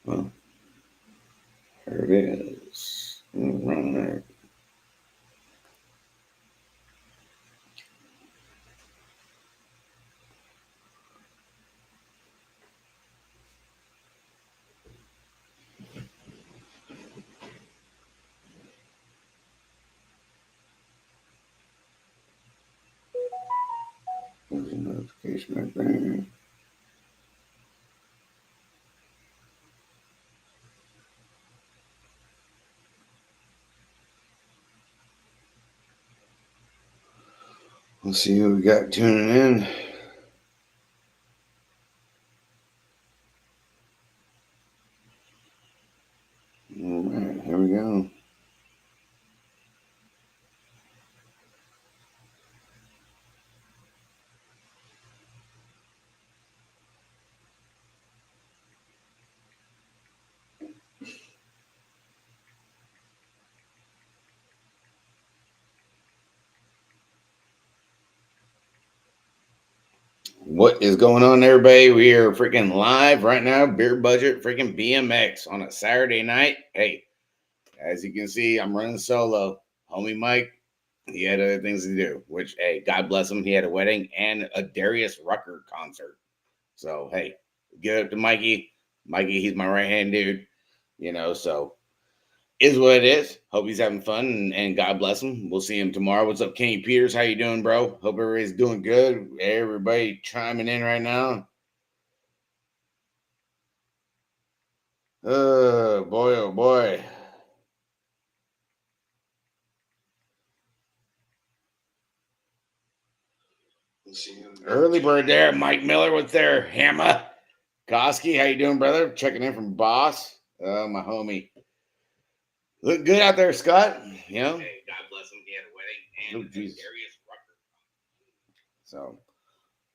Well, there it is. All right. There's a notification right there. Let's see who we got tuning in. All right, here we go. What is going on, everybody? We are freaking live right now. Beer Budget freaking BMX on a Saturday night. Hey, as you can see, I'm running solo. Homie Mike, he had other things to do, which, hey, God bless him. He had a wedding and a Darius Rucker concert. So, hey, get up to Mikey. Mikey, he's my right hand dude. So is what it is. Hope he's having fun and God bless him. We'll see him tomorrow. What's up, Kenny Peters? How you doing, bro? Hope everybody's doing good. Everybody chiming in right now. Oh boy, oh boy. Early bird there. Mike Miller, what's there? Hammer. Koski, how you doing, brother? Checking in from Boss. My homie. Look good out there, Scott. Hey, God bless him. He had a wedding and Darius Rucker. So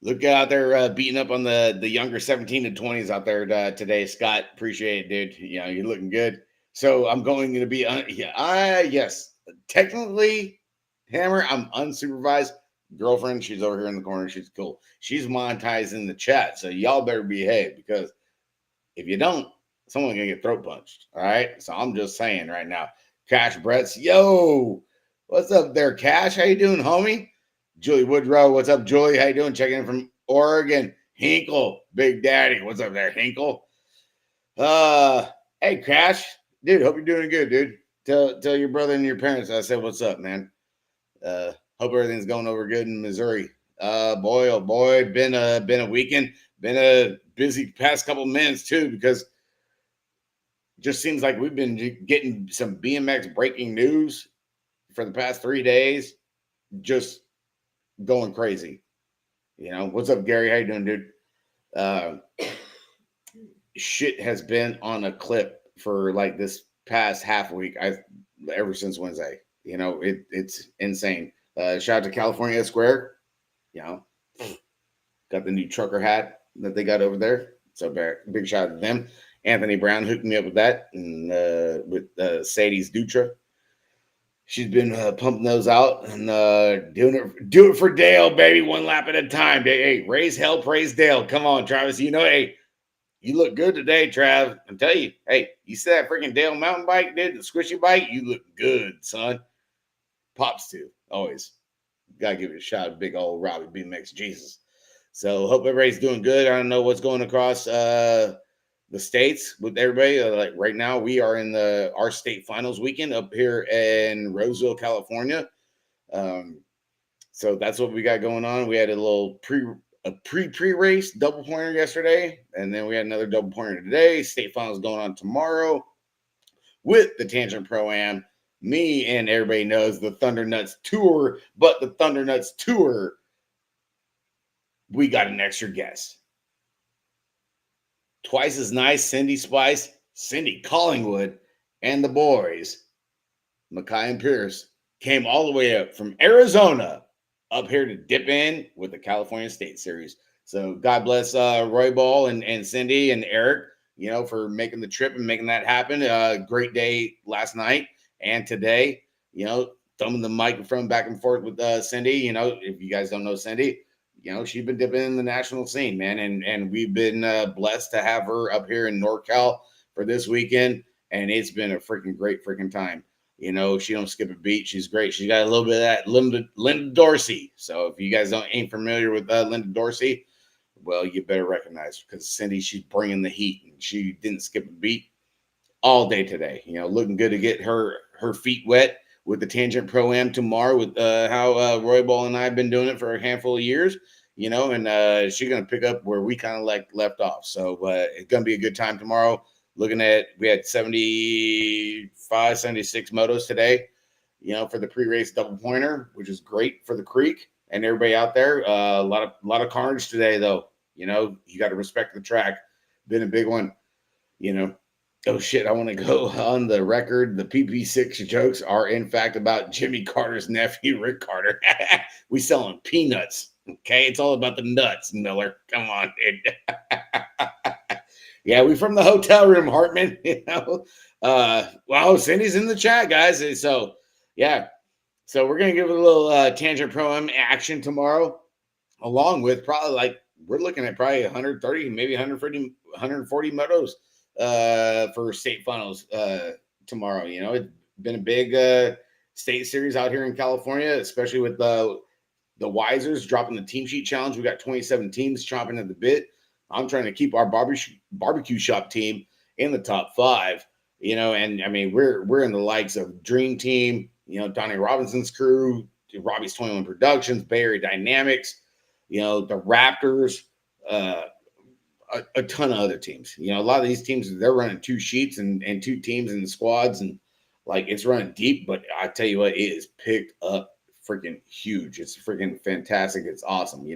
look out there beating up on the younger 17 to 20s out there today, Scott. Appreciate it, dude. You're looking good. So I'm going to be yes. Technically, Hammer, I'm unsupervised. Girlfriend, she's over here in the corner. She's cool. She's monetizing the chat. So y'all better behave, because if you don't, someone's gonna get throat punched. All right. So I'm just saying right now. Cash Bretts, yo, what's up there, Cash? How you doing, homie? Julie Woodrow, what's up, Julie? How you doing? Checking in from Oregon. Hinkle, Big Daddy, what's up there, Hinkle? Hey, Cash, dude, hope you're doing good, dude. Tell your brother and your parents I said what's up, man. Hope everything's going over good in Missouri. Boy, oh boy, been a weekend, been a busy past couple minutes too, because it just seems like we've been getting some BMX breaking news for the past 3 days, just going crazy. What's up, Gary? How you doing, dude? Uh, Shit has been on a clip for like this past half week. Ever since Wednesday. It's insane. Shout out to California Square. Got the new trucker hat that they got over there. So big shout out to them. Anthony Brown hooked me up with that, and with Sadie's Dutra. She's been pumping those out and do it for Dale, baby, one lap at a time. Hey, raise hell, praise Dale. Come on, Travis. Hey, you look good today, Trav. I'm telling you, hey, you see that freaking Dale mountain bike, dude, the squishy bike? You look good, son. Pops too, always. Gotta give it a shot, big old Robbie BMX Jesus. So hope everybody's doing good. I don't know what's going across the states with everybody. Like right now, we are in our state finals weekend up here in Roseville, California. So that's what we got going on. We had a little pre-race double pointer yesterday, and then we had another double pointer today. State finals going on tomorrow with the Tangent Pro-Am. Me and everybody knows the Thundernuts Tour, but the Thundernuts Tour, we got an extra guest. Twice as nice, Cindy Spice, Cindy Collingwood, and the boys, Mackay and Pierce, came all the way up from Arizona up here to dip in with the California State Series. So God bless Roy Ball and Cindy and Eric, for making the trip and making that happen. Great day last night and today, thumbing the microphone back and forth with Cindy. If you guys don't know Cindy, she's been dipping in the national scene, man. And we've been blessed to have her up here in NorCal for this weekend. And it's been a freaking great freaking time. She don't skip a beat. She's great. She's got a little bit of that Linda Dorsey. So if you guys ain't familiar with Linda Dorsey, well, you better recognize her because Cindy, she's bringing the heat, and she didn't skip a beat all day today. Looking good to get her feet wet with the Tangent Pro-Am tomorrow with how Roy Ball and I have been doing it for a handful of years, and she's going to pick up where we kind of left off. So it's going to be a good time tomorrow. We had 75, 76 motos today, for the pre-race double pointer, which is great for the creek and everybody out there. A lot of carnage today, though. You got to respect the track. Been a big one, Oh shit, I want to go on the record. The PP6 jokes are in fact about Jimmy Carter's nephew, Rick Carter. We selling peanuts. Okay, it's all about the nuts, Miller. Come on, dude. Yeah, we from the hotel room, Hartman. Wow, Cindy's in the chat, guys. So yeah. So we're gonna give it a little Tangent Pro-Am action tomorrow, along with probably we're looking at probably 130, maybe 140 motos for state finals tomorrow. It's been a big state series out here in California, especially with the Wisers dropping the team sheet challenge. We got 27 teams chomping at the bit. I'm trying to keep our barbecue shop team in the top 5, and I mean we're in the likes of Dream Team, Donnie Robinson's crew, Robbie's 21 Productions, Bay Area Dynamics, the Raptors, a ton of other teams. A lot of these teams, they're running 2 sheets and 2 teams in the squads, and it's running deep. But I tell you what, it is picked up freaking huge. It's freaking fantastic. It's awesome.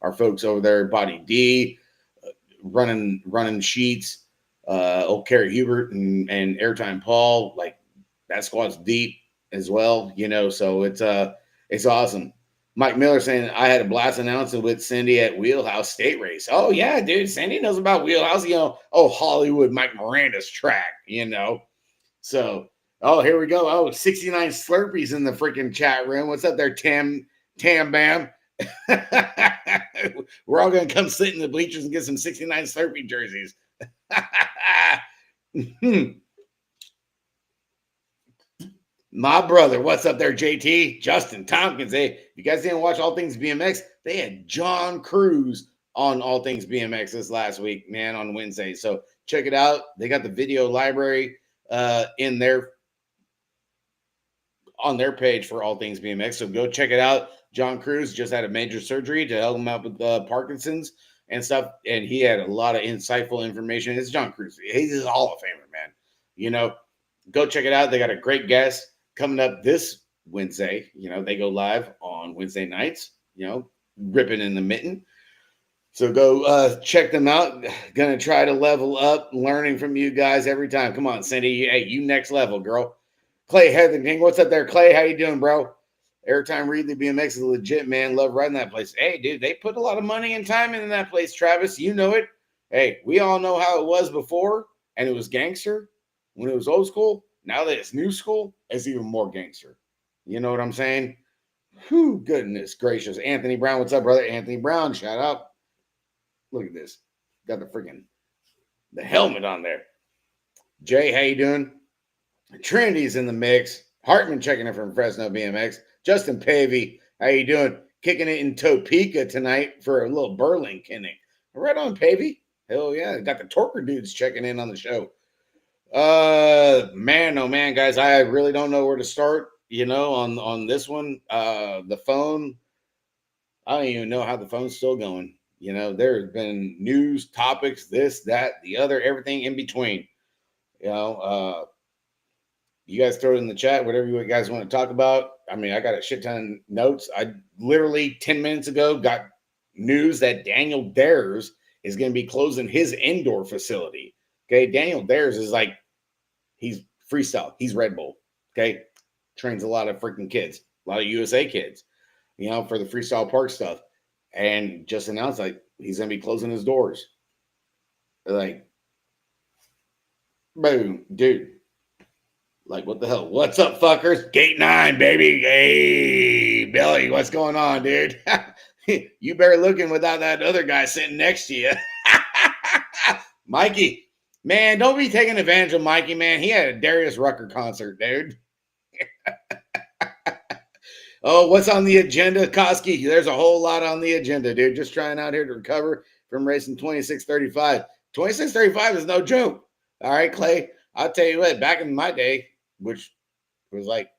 Our folks over there, Body D, running sheets, old Kerry Hubert and Airtime Paul, that squad's deep as well. So it's awesome. Mike Miller saying, I had a blast announcing with Cindy at Wheelhouse State Race. Oh, yeah, dude. Cindy knows about Wheelhouse, Hollywood, Mike Miranda's track, So, here we go. 69 Slurpees in the freaking chat room. What's up there, Tam Bam? We're all going to come sit in the bleachers and get some 69 Slurpee jerseys. My brother, what's up there, JT? Justin Tompkins. Hey, you guys didn't watch All Things BMX? They had John Cruz on All Things BMX this last week, man, on Wednesday. So check it out. They got the video library on their page for All Things BMX. So go check it out. John Cruz just had a major surgery to help him out with Parkinson's and stuff, and he had a lot of insightful information. It's John Cruz. He's a Hall of Famer, man. Go check it out. They got a great guest coming up this Wednesday. They go live on Wednesday nights, ripping in the mitten. So go check them out. Gonna try to level up, learning from you guys every time. Come on, Cindy. Hey, you next level, girl. Clay Heatherton, what's up there, Clay? How you doing, bro? Airtime Reedley BMX is legit, man. Love riding that place. Hey, dude, they put a lot of money and time in that place, Travis. You know it. Hey, we all know how it was before, and it was gangster when it was old school. Now that it's new school, it's even more gangster. You know what I'm saying? Whew, goodness gracious. Anthony Brown, what's up, brother? Anthony Brown, shout out. Look at this. Got the helmet on there. Jay, how you doing? Trinity's in the mix. Hartman checking in from Fresno BMX. Justin Pavey, how you doing? Kicking it in Topeka tonight for a little Berlin kinnick. Right on, Pavey. Hell yeah. Got the Torker dudes checking in on the show. Man, oh man, guys, I really don't know where to start, on this one. The phone, I don't even know how the phone's still going. There's been news, topics, this, that, the other, everything in between. You guys throw it in the chat, whatever you guys want to talk about. I mean, I got a shit ton of notes. I literally 10 minutes ago got news that Daniel Dares is going to be closing his indoor facility. Okay, Daniel Dares is he's freestyle. He's Red Bull. Okay, trains a lot of freaking kids, a lot of USA kids, for the freestyle park stuff. And just announced he's going to be closing his doors. Boom, dude. What the hell? What's up, fuckers? Gate 9, baby. Hey, Billy, what's going on, dude? You better looking without that other guy sitting next to you. Mikey, man, don't be taking advantage of Mikey, man. He had a Darius Rucker concert, dude. Oh, what's on the agenda, Koski? There's a whole lot on the agenda, dude. Just trying out here to recover from racing 2635. 2635 is no joke. All right, Clay. I'll tell you what, back in my day, which was like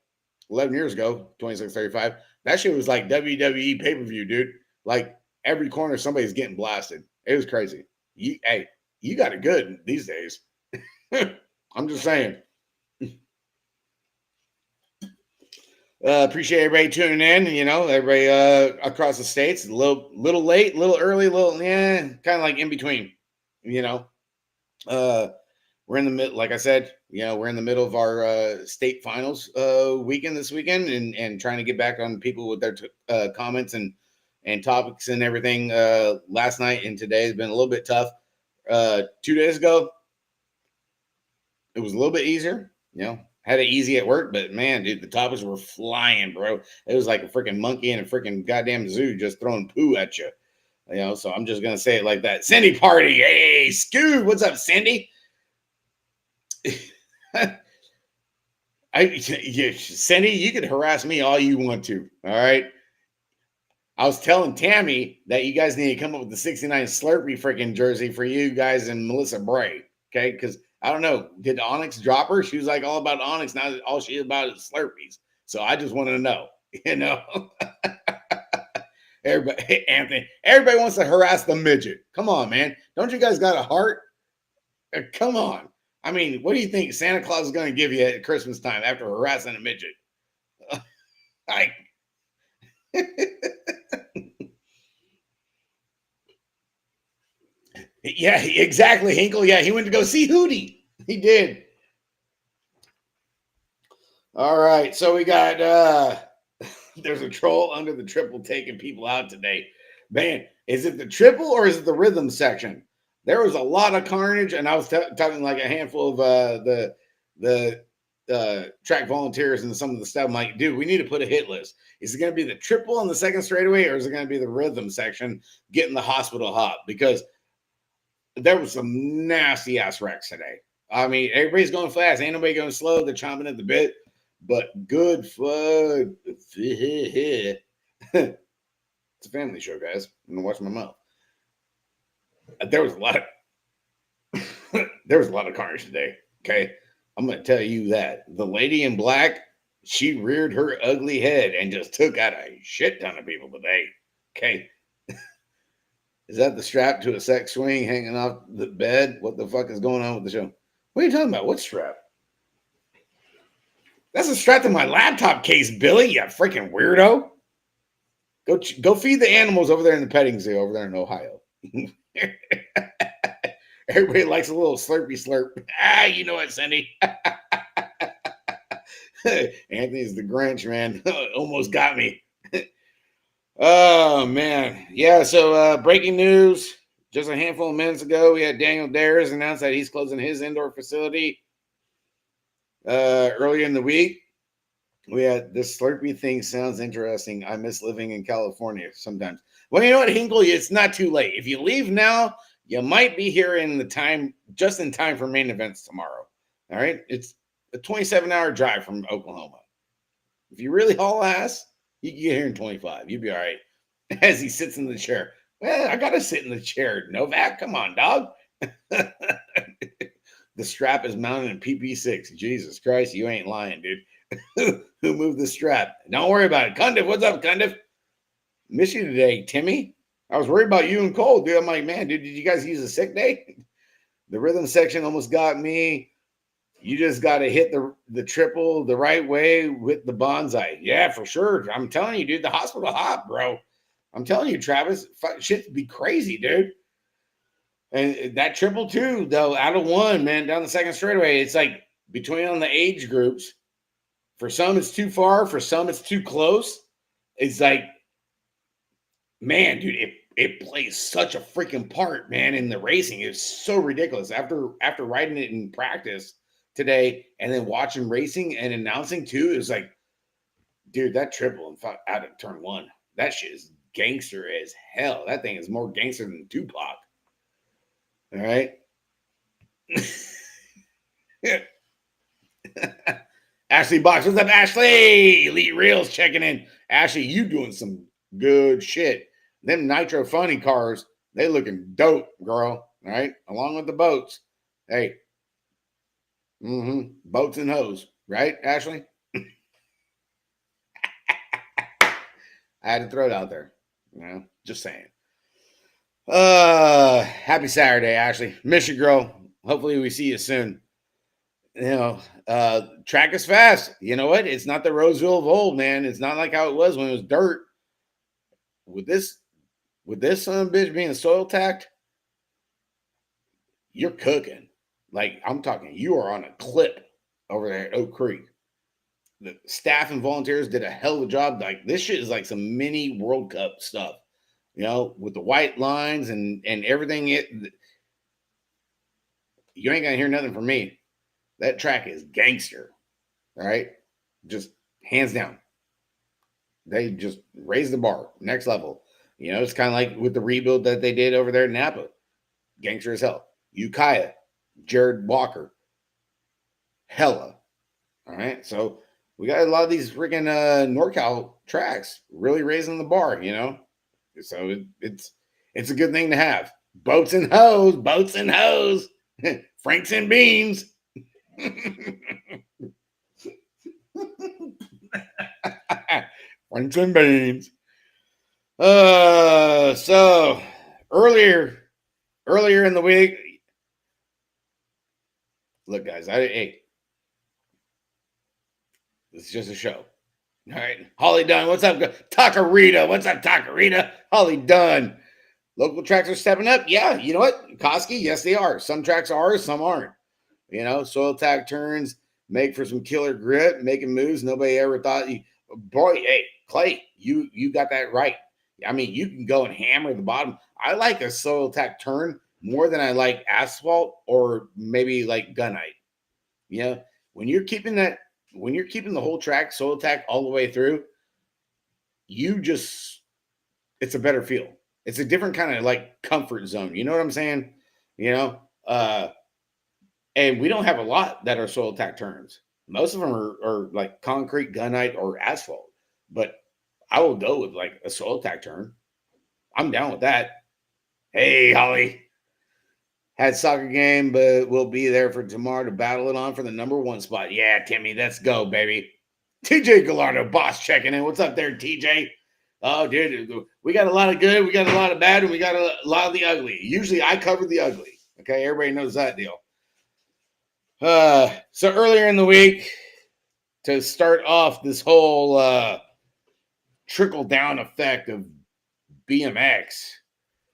11 years ago, 2635, that shit was like WWE pay-per-view, dude. Like every corner, somebody's getting blasted. It was crazy. You got it good these days. I'm just saying. Appreciate everybody tuning in. You know, everybody across the states. A little late, a little early, kind of like in between. You know, we're in the middle. Like I said, we're in the middle of our state finals weekend this weekend, and trying to get back on people with their comments and topics and everything. Last night and today has been a little bit tough. 2 days ago, it was a little bit easier. Had it easy at work, but man, dude, the topics were flying, bro. It was like a freaking monkey in a freaking goddamn zoo just throwing poo at you. So I'm just gonna say it like that. Cindy party, hey, Scoob, what's up, Cindy? Cindy, you can harass me all you want to. All right. I was telling Tammy that you guys need to come up with the 69 Slurpee freaking jersey for you guys and Melissa Bray. Okay, because I don't know, did Onyx drop her? She was like all about Onyx. Now all she is about is Slurpees. So I just want to know, Everybody, Anthony, everybody wants to harass the midget. Come on, man. Don't you guys got a heart? Come on. I mean, what do you think Santa Claus is going to give you at Christmas time after harassing a midget? Yeah, exactly, Hinkle. Yeah, he went to go see Hootie. He did. All right, so we got there's a troll under the triple taking people out today. Man, is it the triple or is it the rhythm section? There was a lot of carnage, and I was talking like a handful of the track volunteers and some of the stuff. I'm like, dude, we need to put a hit list. Is it going to be the triple on the second straightaway, or is it going to be the rhythm section getting the hospital hop? Because there was some nasty ass wrecks today. I mean, everybody's going fast. Ain't nobody going slow. They're chomping at the bit. But good fun. It's a family show, guys. I'm gonna watch my mouth. There was a lot of carnage today. Okay, I'm gonna tell you that the lady in black, she reared her ugly head and just took out a shit ton of people today. Okay. Is that the strap to a sex swing hanging off the bed? What the fuck is going on with the show? What are you talking about? What strap? That's a strap to my laptop case, Billy, you freaking weirdo. Go feed the animals over there in the petting zoo over there in Ohio. Everybody likes a little slurpy slurp. You know what, Cindy? Anthony's the Grinch, man. Almost got me. Oh, man. Yeah, so breaking news. Just a handful of minutes ago, we had Daniel Dares announce that he's closing his indoor facility earlier in the week. We had this Slurpee thing sounds interesting. I miss living in California sometimes. Well, you know what, Hinkle? It's not too late. If you leave now, you might be here just in time for main events tomorrow. All right? It's a 27-hour drive from Oklahoma. If you really haul ass, you can get here in 25. You'll be all right. As he sits in the chair. Well, I got to sit in the chair. Novak, come on, dog. The strap is mounted in PP6. Jesus Christ, you ain't lying, dude. Who moved the strap? Don't worry about it. Cundiff, what's up, Cundiff? Miss you today, Timmy. I was worried about you and Cole, dude. I'm like, man, dude, did you guys use a sick day? The rhythm section almost got me. You just got to hit the triple the right way with the bonsai. Yeah, for sure. I'm telling you, dude, the hospital hop, bro. I'm telling you, Travis, shit be crazy, dude. And that triple too, though, out of one, man, down the second straightaway, it's like between on the age groups. For some, it's too far. For some, it's too close. It's like, man, dude, it plays such a freaking part, man, in the racing. It's so ridiculous. After riding it in practice today and then watching racing and announcing too, it's like, dude, that triple out of turn one, that shit is gangster as hell. That thing is more gangster than Tupac. All right. Ashley Box, what's up, Ashley? Elite Reels checking in. Ashley, you doing some good shit. Them Nitro Funny cars, they looking dope, girl. All right, along with the boats. Hey, boats and hoes, right, Ashley? I had to throw it out there. Just saying. Happy Saturday, Ashley. Miss you, girl. Hopefully we see you soon. Track is fast. You know what? It's not the Roseville of old, man. It's not like how it was when it was dirt. With this son of a bitch being soil tacked, you're cooking. Like, I'm talking, you are on a clip over there at Oak Creek. The staff and volunteers did a hell of a job. Like, this shit is like some mini World Cup stuff, with the white lines and everything. You ain't gonna hear nothing from me. That track is gangster. All right, just hands down. They just raised the bar, next level. It's kind of like with the rebuild that they did over there in Napa. Gangster as hell. Ukiah, Jared Walker, hella. All right, so we got a lot of these freaking NorCal tracks really raising the bar, So it's a good thing to have. Boats and hoes, Franks and beans. Franks and beans. So earlier in the week, look, guys, it's just a show. All right. Holly Dunn, what's up? Takarita, what's up, Takarita? Holly Dunn. Local tracks are stepping up. Yeah, you know what? Koski, yes, they are. Some tracks are, some aren't. Soil tack turns make for some killer grip, making moves nobody ever thought. Boy, hey, Clay, you got that right. I mean, you can go and hammer the bottom. I like a soil tack turn more than I like asphalt or maybe like gunite. When you're keeping the whole track soil tack all the way through, it's a better feel. It's a different kind of like comfort zone. You know what I'm saying? And we don't have a lot that are soil tack turns. Most of them are like concrete, gunite, or asphalt. But I will go with like a soil tack turn. I'm down with that. Hey, Holly. Had soccer game, but we'll be there for tomorrow to battle it on for the number 1 spot. Yeah, Timmy, let's go, baby. TJ Gallardo, boss, checking in. What's up there, TJ? Oh, dude, we got a lot of good, we got a lot of bad, and we got a lot of the ugly. Usually I cover the ugly. Okay, everybody knows that deal. So earlier in the week, to start off this whole trickle-down effect of BMX.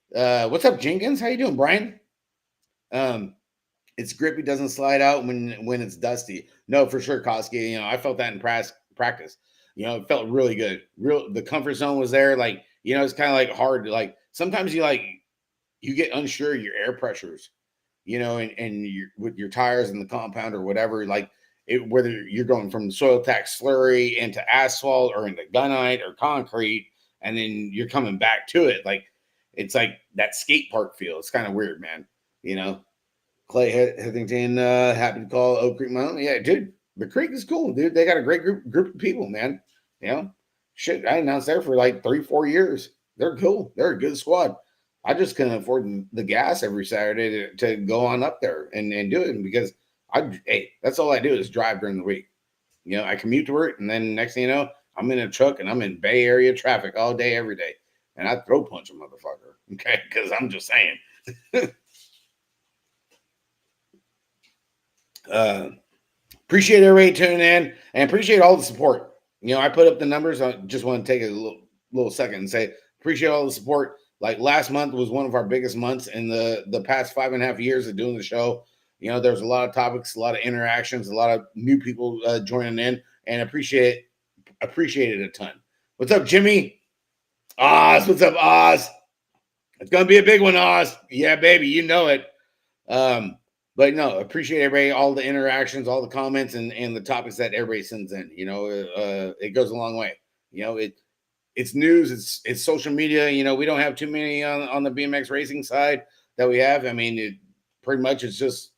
What's up, Jenkins? How you doing, Brian? It's grippy, doesn't slide out when it's dusty. No, for sure, Koski. I felt that in practice. It felt really good. The comfort zone was there. Like, it's kind of like hard to like. Sometimes you get unsure of your air pressures. And with your tires in the compound or whatever, like whether you're going from soil tack slurry into asphalt or into gunite or concrete, and then you're coming back to it. Like, it's like that skate park feel. It's kind of weird, man. Clay Hethington, happy to call Oak Creek my own. Yeah, dude, the creek is cool, dude. They got a great group of people, man. Shit, I announced there for like 3-4 years. They're cool. They're a good squad. I just couldn't afford the gas every Saturday to go on up there and do it because that's all I do is drive during the week. I commute to work, and then next thing you know, I'm in a truck and I'm in Bay Area traffic all day, every day. And I throw punch a motherfucker, okay? Because I'm just saying. Appreciate everybody tuning in and appreciate all the support. I put up the numbers. I just want to take a little second and say appreciate all the support. Like last month was one of our biggest months in the past 5.5 years of doing the show. There's a lot of topics, a lot of interactions, a lot of new people joining in, and appreciate it a ton. What's up, Jimmy? Oz, what's up, Oz? It's gonna be a big one, Oz. Yeah, baby, you know it. But no, appreciate everybody, all the interactions, all the comments, and the topics that everybody sends in. It goes a long way. it's news, it's social media. You know, we don't have too many on the BMX racing side that we have. I mean, pretty much it's just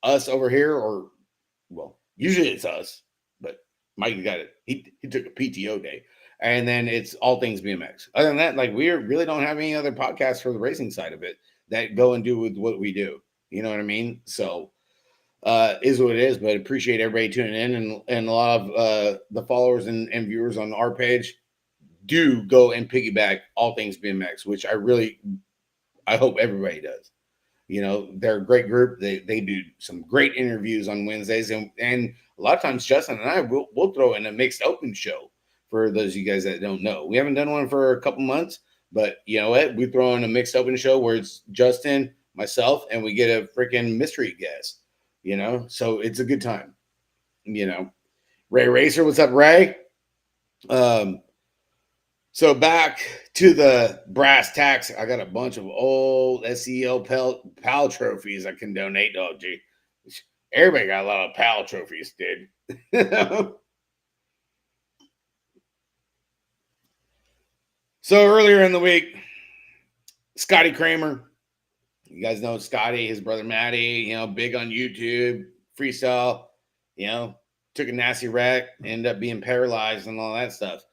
us over here, or well, usually it's us, but Mike got it. He took a PTO day, and then it's all things BMX. Other than that, like we really don't have any other podcasts for the racing side of it that go and do with what we do. You know what I mean? So is what it is. But appreciate everybody tuning in, and a lot of the followers and viewers on our page do go and piggyback all things BMX, which I hope everybody does. You know, they're a great group. They do some great interviews on Wednesdays, and a lot of times Justin and I will throw in a mixed open show for those of you guys that don't know. We haven't done one for a couple months, but you know what? We throw in a mixed open show where it's Justin, myself, and we get a freaking mystery guest. You know, so it's a good time. You know, Ray Racer, what's up, Ray? So back to the brass tacks. I got a bunch of old SEL PAL trophies I can donate. Oh, gee. Everybody got a lot of PAL trophies, dude. So earlier in the week, Scotty Kramer, you guys know Scotty, his brother Matty, you know, big on YouTube, freestyle, you know, took a nasty wreck, ended up being paralyzed and all that stuff.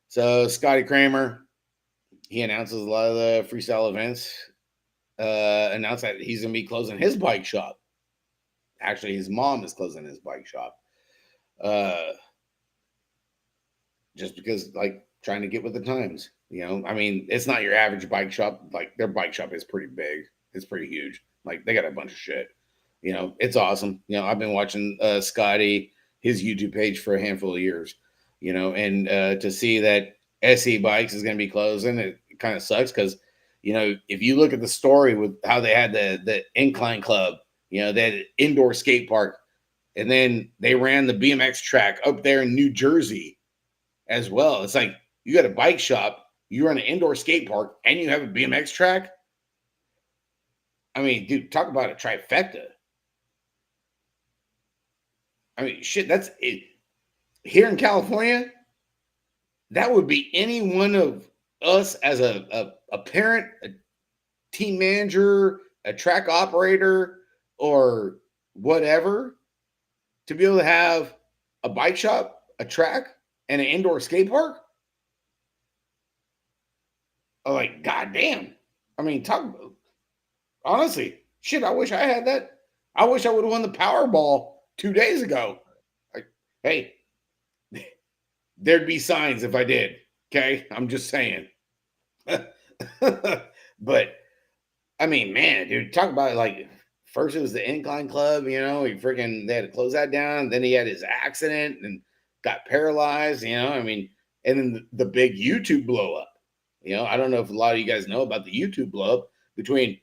So Scotty Kramer, he announces a lot of the freestyle events, announced that he's going to be closing his bike shop. Actually, his mom is closing his bike shop. Just because, like, trying to get with the times. You know, I mean, it's not your average bike shop. Like, their bike shop is pretty big. It's pretty huge. Like, they got a bunch of shit. You know, it's awesome. You know, I've been watching Scotty, his YouTube page for a handful of years. You know, and to see that SE Bikes is going to be closing, it kind of sucks because, you know, if you look at the story with how they had the Incline Club, you know, they had an indoor skate park, and then they ran the BMX track up there in New Jersey as well. It's like you got a bike shop, you run an indoor skate park, and you have a BMX track. I mean, dude, talk about a trifecta. I mean, shit, that's it. Here in California, that would be any one of us as a parent, a team manager, a track operator, or whatever, to be able to have a bike shop, a track, and an indoor skate park. I'm like, goddamn. I mean, honestly, shit, I wish I had that. I wish I would have won the Powerball 2 days ago. Like, hey, there'd be signs if I did. Okay, I'm just saying. But I mean, man, dude, talk about it. Like, first it was the Incline Club, you know, they had to close that down. Then he had his accident and got paralyzed, you know. I mean, and then the big YouTube blow up. You know, I don't know if a lot of you guys know about the YouTube blow up between,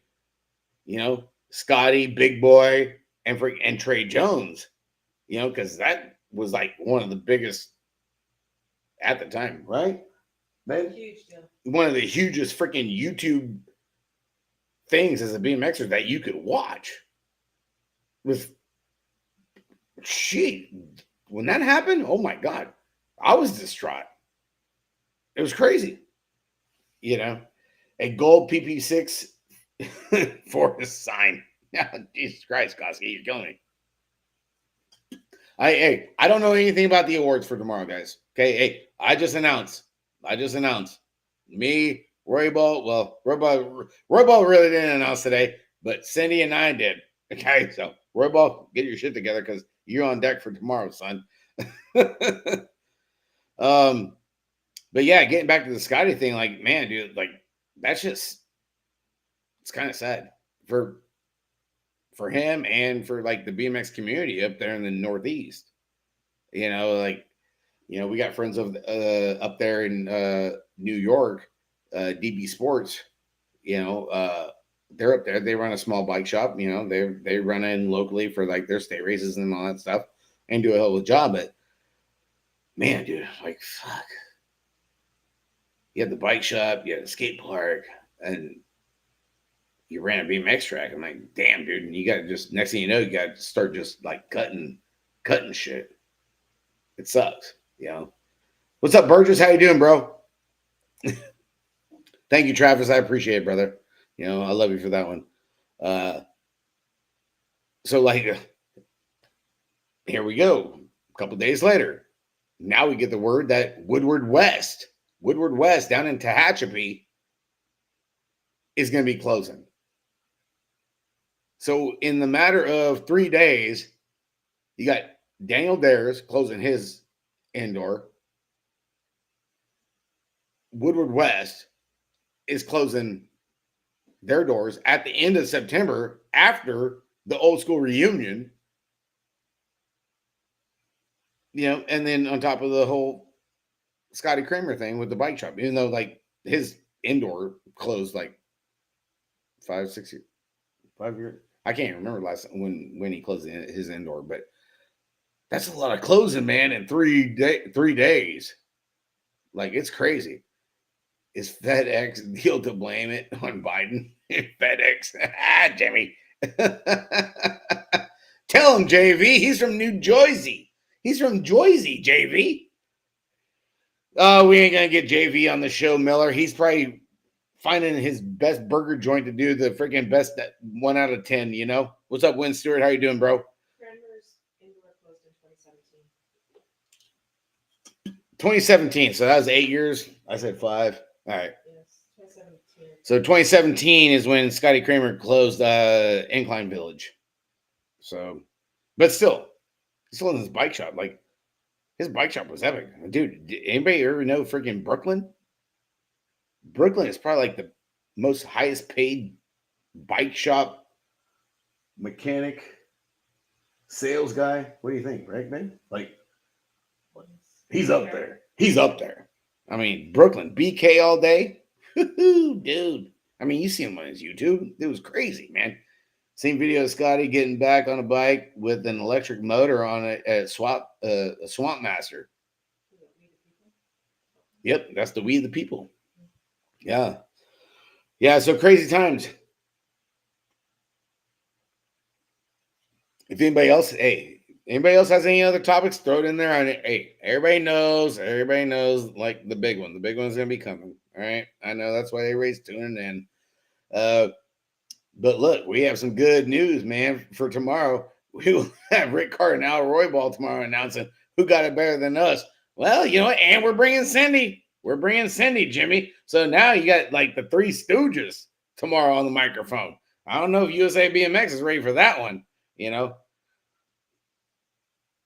you know, Scotty, Big Boy, and Trey Jones, you know, because that was like one of the biggest at the time, right? Man, one of the hugest freaking YouTube things as a BMXer that you could watch. With shit, when that happened, oh my God, I was distraught. It was crazy. You know, a gold PP6 for his sign. Jesus Christ, Koski, you're killing me. I don't know anything about the awards for tomorrow, guys. Okay, hey, I just announced. Me, Roybal. Well, Roybal really didn't announce today, but Cindy and I did. Okay, so Roybal, get your shit together because you're on deck for tomorrow, son. But yeah, getting back to the Scotty thing, like, man, dude, like, that's just, it's kind of sad for him and for like the BMX community up there in the Northeast. You know, like, you know, we got friends of up there in New York, DB Sports. You know, they're up there. They run a small bike shop. You know, they run in locally for like their state races and all that stuff, and do a hell of a job. But man, dude, like, fuck. You had the bike shop, you had the skate park, and you ran a BMX track. I'm like, damn, dude. And you got to just, next thing you know, you got to start just like cutting shit. It sucks, you know. What's up, Burgess? How you doing, bro? Thank you, Travis. I appreciate it, brother. You know, I love you for that one. Uh, so, like, here we go. A couple days later, now we get the word that Woodward West down in Tehachapi is going to be closing. So, in the matter of 3 days, you got Daniel Dares closing his indoor. Woodward West is closing their doors at the end of September after the old school reunion. You know, and then on top of the whole Scotty Kramer thing with the bike shop, even though like his indoor closed like 5 years. I can't remember last when he closed his indoor, but that's a lot of closing, man, in 3 days. Like, it's crazy. Is FedEx deal to blame it on Biden? FedEx, Jimmy. Tell him, JV. He's from New Jersey. He's from Jersey, JV. Oh, we ain't gonna get JV on the show, Miller. He's probably finding his best burger joint to do the freaking best 1 out of 10. You know what's up, Win Stewart? How you doing, bro? Cranmer's indoor closed in 2017. 2017. So that was 8 years. I said 5. All right. Yes, 2017. So 2017 is when Scotty Kramer closed Incline Village. So, but still in his bike shop. Like, his bike shop was epic. Dude, did anybody ever know freaking Brooklyn? Brooklyn is probably like the most highest paid bike shop mechanic sales guy. What do you think, right, man? Like, he's up there. He's up there. I mean, Brooklyn, BK all day. Dude. I mean, you see him on his YouTube. It was crazy, man. Same video of Scotty getting back on a bike with an electric motor on a Swamp Master. Yep, that's the We the People. Yeah. Yeah, so crazy times. If anybody else has any other topics, throw it in there. Hey, everybody knows, like the big one. The big one's going to be coming. All right. I know that's why everybody's tuning in. But look, we have some good news, man, for tomorrow. We will have Rick Cardinal Roybal tomorrow announcing who got it better than us. Well, you know what? And we're bringing Cindy. We're bringing Cindy, Jimmy. So now you got like the Three Stooges tomorrow on the microphone. I don't know if USA BMX is ready for that one, you know.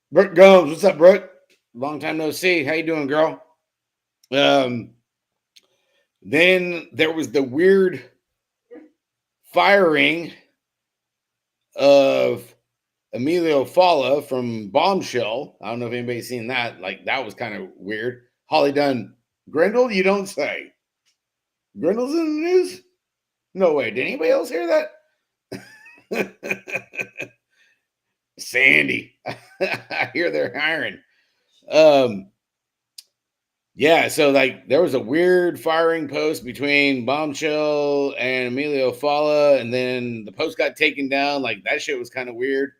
Brooke Gomes, what's up, Brooke? Long time no see. How you doing, girl? Then there was the weird firing of Emilio Falla from Bombshell. I don't know if anybody's seen that. Like, that was kind of weird. Holly Dunn, Grindle, you don't say. Grindle's in the news? No way. Did anybody else hear that? Sandy. I hear they're hiring. Yeah, so like there was a weird firing post between Bombshell and Emilio Falla, and then the post got taken down. Like, that shit was kind of weird.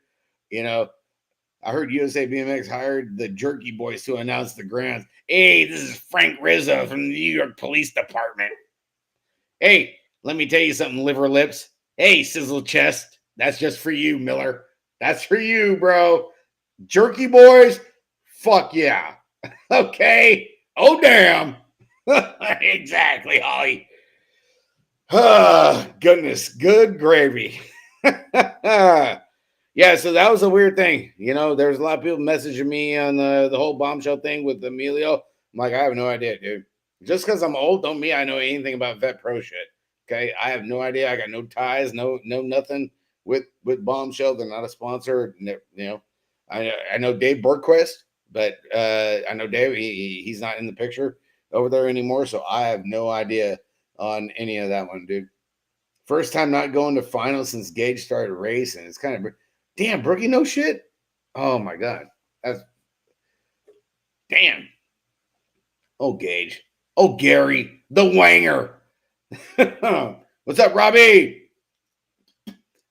You know, I heard USA BMX hired the Jerky Boys to announce the grounds. Hey, this is Frank Rizzo from the New York Police Department. Hey, let me tell you something, liver lips. Hey, sizzle chest. That's just for you, Miller. That's for you, bro. Jerky Boys, fuck yeah. Okay. Oh, damn. Exactly, Holly. Goodness, good gravy. Yeah, so that was a weird thing. You know, there's a lot of people messaging me on the whole Bombshell thing with Emilio. I'm like, I have no idea, dude. Just because I'm old don't mean I know anything about Vet Pro shit. Okay, I have no idea. I got no ties, no nothing with Bombshell. They're not a sponsor. You know, I know Dave Bergquist, but I know Dave. He's not in the picture over there anymore, so I have no idea on any of that one, dude. First time not going to finals since Gage started racing. It's kind of damn, Brookie, no shit. Oh my god, that's damn. Oh, Gage. Oh, Gary, the Wanger. What's up, Robbie?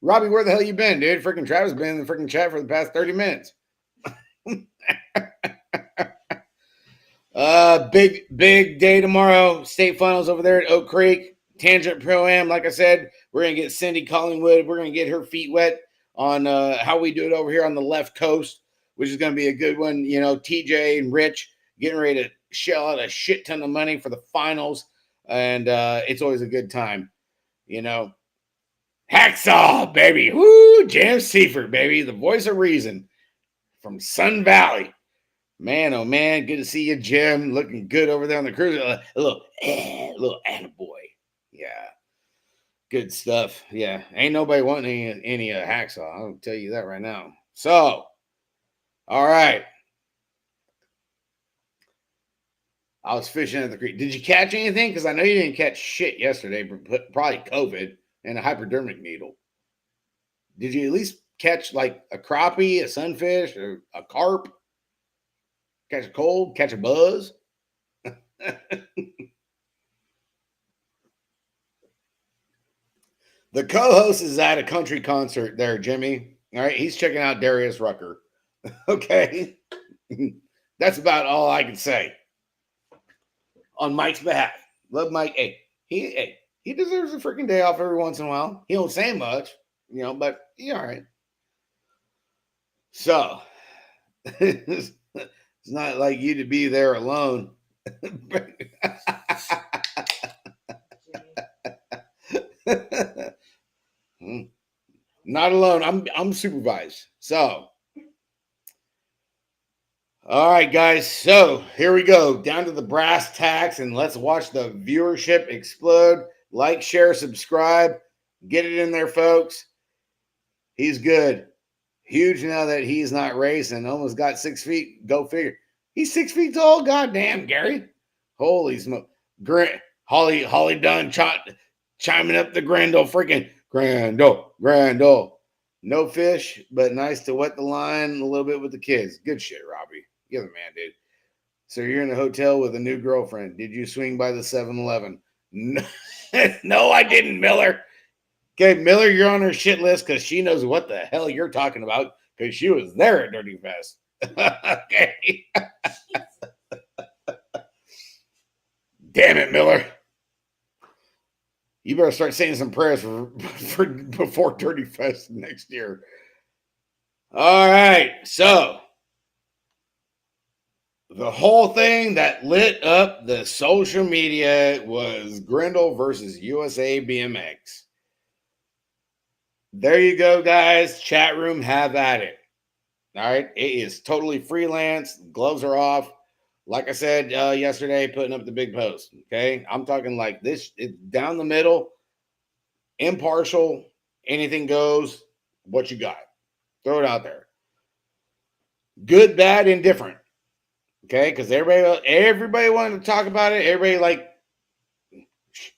Robbie, where the hell you been, dude? Freaking Travis been in the freaking chat for the past 30 minutes. Big day tomorrow. State finals over there at Oak Creek. Tangent Pro-Am. Like I said, we're going to get Cindy Collingwood. We're going to get her feet wet on how we do it over here on the left coast, which is going to be a good one. You know, TJ and Rich getting ready to shell out a shit ton of money for the finals. And it's always a good time, you know. Hacksaw, baby. Woo! Jam Seifert, baby. The voice of reason from Sun Valley. Man, oh man, good to see you, Jim. Looking good over there on the cruise. A little attaboy. Yeah. Good stuff. Yeah. Ain't nobody wanting any hacksaw. I'll tell you that right now. So, all right. I was fishing at the creek. Did you catch anything? Because I know you didn't catch shit yesterday, but probably COVID and a hypodermic needle. Did you at least catch like a crappie, a sunfish, or a carp? Catch a cold? Catch a buzz? The co-host is at a country concert there, Jimmy. All right, he's checking out Darius Rucker. Okay. That's about all I can say on Mike's behalf. Love Mike. Hey, he deserves a freaking day off every once in a while. He don't say much, you know, but he's all right. So it's not like you to be there alone. Not alone. I'm supervised. So, all right, guys. So here we go down to the brass tacks, and let's watch the viewership explode. Like, share, subscribe. Get it in there, folks. He's good. Huge now that he's not racing. Almost got 6 feet. Go figure. He's 6 feet tall. Goddamn, Gary. Holy smoke. Holly Dunn chiming up the Grandel. Freaking Grandel. No fish, but nice to wet the line a little bit with the kids. Good shit, Robbie. You're the man, dude. So you're in a hotel with a new girlfriend. Did you swing by the 7-Eleven? No, no, I didn't, Miller. Okay, Miller, you're on her shit list because she knows what the hell you're talking about because she was there at Dirty Fest. Okay. Damn it, Miller. You better start saying some prayers for before Dirty Fest next year. All right, so the whole thing that lit up the social media was Grendel versus USA BMX. There you go, guys. Chat room, have at it. All right, it is totally freelance. Gloves are off. Like I said yesterday, putting up the big post. Okay, I'm talking like this. It's down the middle, impartial. Anything goes. What you got? Throw it out there. Good, bad, indifferent. Okay, because everybody wanted to talk about it. Everybody like,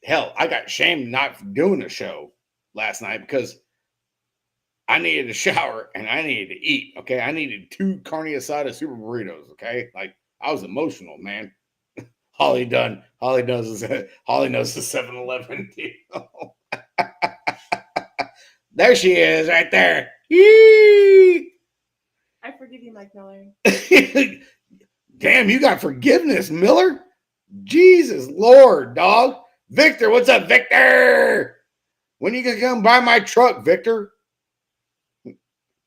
hell, I got shamed not doing a show last night because I needed a shower and I needed to eat. Okay, I needed 2 carne asada super burritos. Okay, like I was emotional, man. Holly knows the 7-Eleven deal. There she is, right there. Yee! I forgive you, Mike Miller. Damn, you got forgiveness, Miller. Jesus Lord, dog. Victor, what's up, Victor? When you gonna come by my truck, Victor?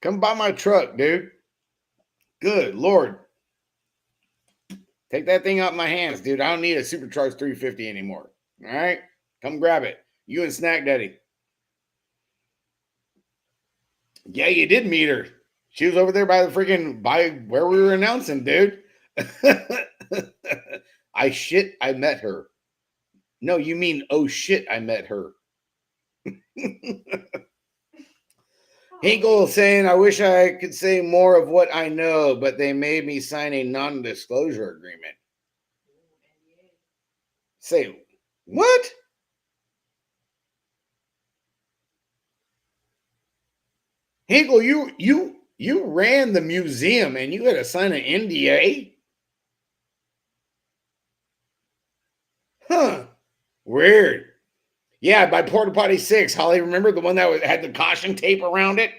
Come by my truck, dude. Good Lord. Take that thing out of my hands, dude. I don't need a Supercharged 350 anymore. All right? Come grab it. You and Snack Daddy. Yeah, you did meet her. She was over there by where we were announcing, dude. I met her. No, you mean, oh shit, I met her. Hinkle saying, I wish I could say more of what I know, but they made me sign a non-disclosure agreement. Say, what? Hinkle, you ran the museum and you had to sign an NDA? Huh. Weird. Yeah, by Porta Potty 6, Holly, remember the one that had the caution tape around it?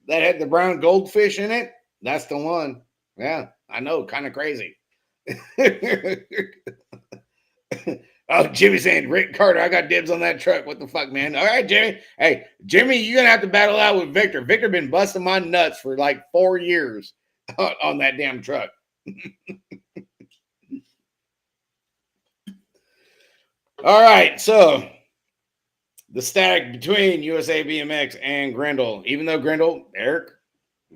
That had the brown goldfish in it? That's the one. Yeah, I know, kind of crazy. Oh, Jimmy saying, Rick Carter, I got dibs on that truck. What the fuck, man? All right, Jimmy. Hey, Jimmy, you're going to have to battle out with Victor. Victor been busting my nuts for like 4 years on that damn truck. All right, so the static between USA BMX and Grendel, even though Grendel, Eric,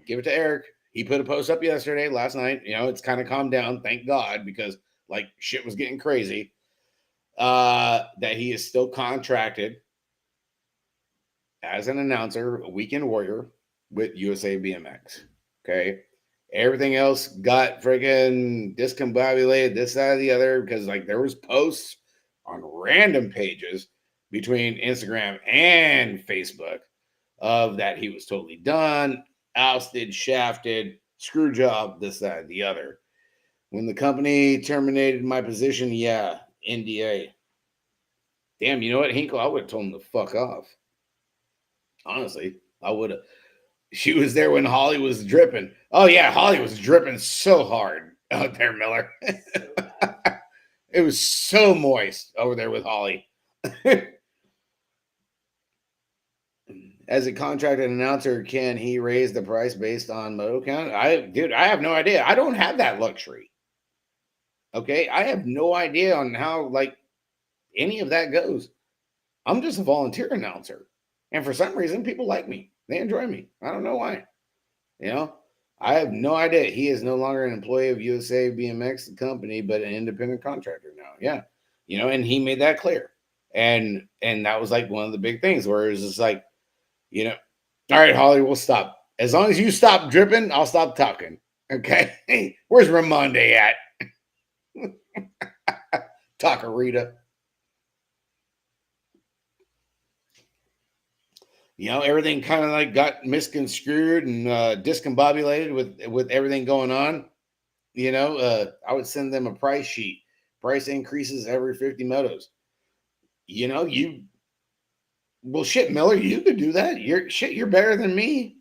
give it to Eric. He put a post up yesterday, last night. You know, it's kind of calmed down, thank God, because like shit was getting crazy. That he is still contracted as an announcer, a weekend warrior with USA BMX. Okay. Everything else got freaking discombobulated, this, that, or the other, because like there was posts on random pages between Instagram and Facebook of that he was totally done, ousted, shafted, screw job, this, that, the other. When the company terminated my position, yeah, NDA. Damn, you know what, Hinkle? I would have told him to fuck off. Honestly, I would have. She was there when Holly was dripping. Oh, yeah, Holly was dripping so hard out there, Miller. It was so moist over there with Holly. As a contracted announcer, can he raise the price based on moto count? Dude, I have no idea. I don't have that luxury. Okay, I have no idea on how like any of that goes. I'm just a volunteer announcer, and for some reason, people like me. They enjoy me. I don't know why. You know, I have no idea. He is no longer an employee of USA BMX, the company, but an independent contractor now. Yeah, you know, and he made that clear, and that was like one of the big things where it was just like, you know, all right, Holly, we'll stop. As long as you stop dripping, I'll stop talking. Okay. Where's Ramonde at? Tacarita. You know, everything kind of like got misconstrued and discombobulated with everything going on. You know, I would send them a price sheet. Price increases every 50 motos. You know, well, shit, Miller, you could do that. You're better than me.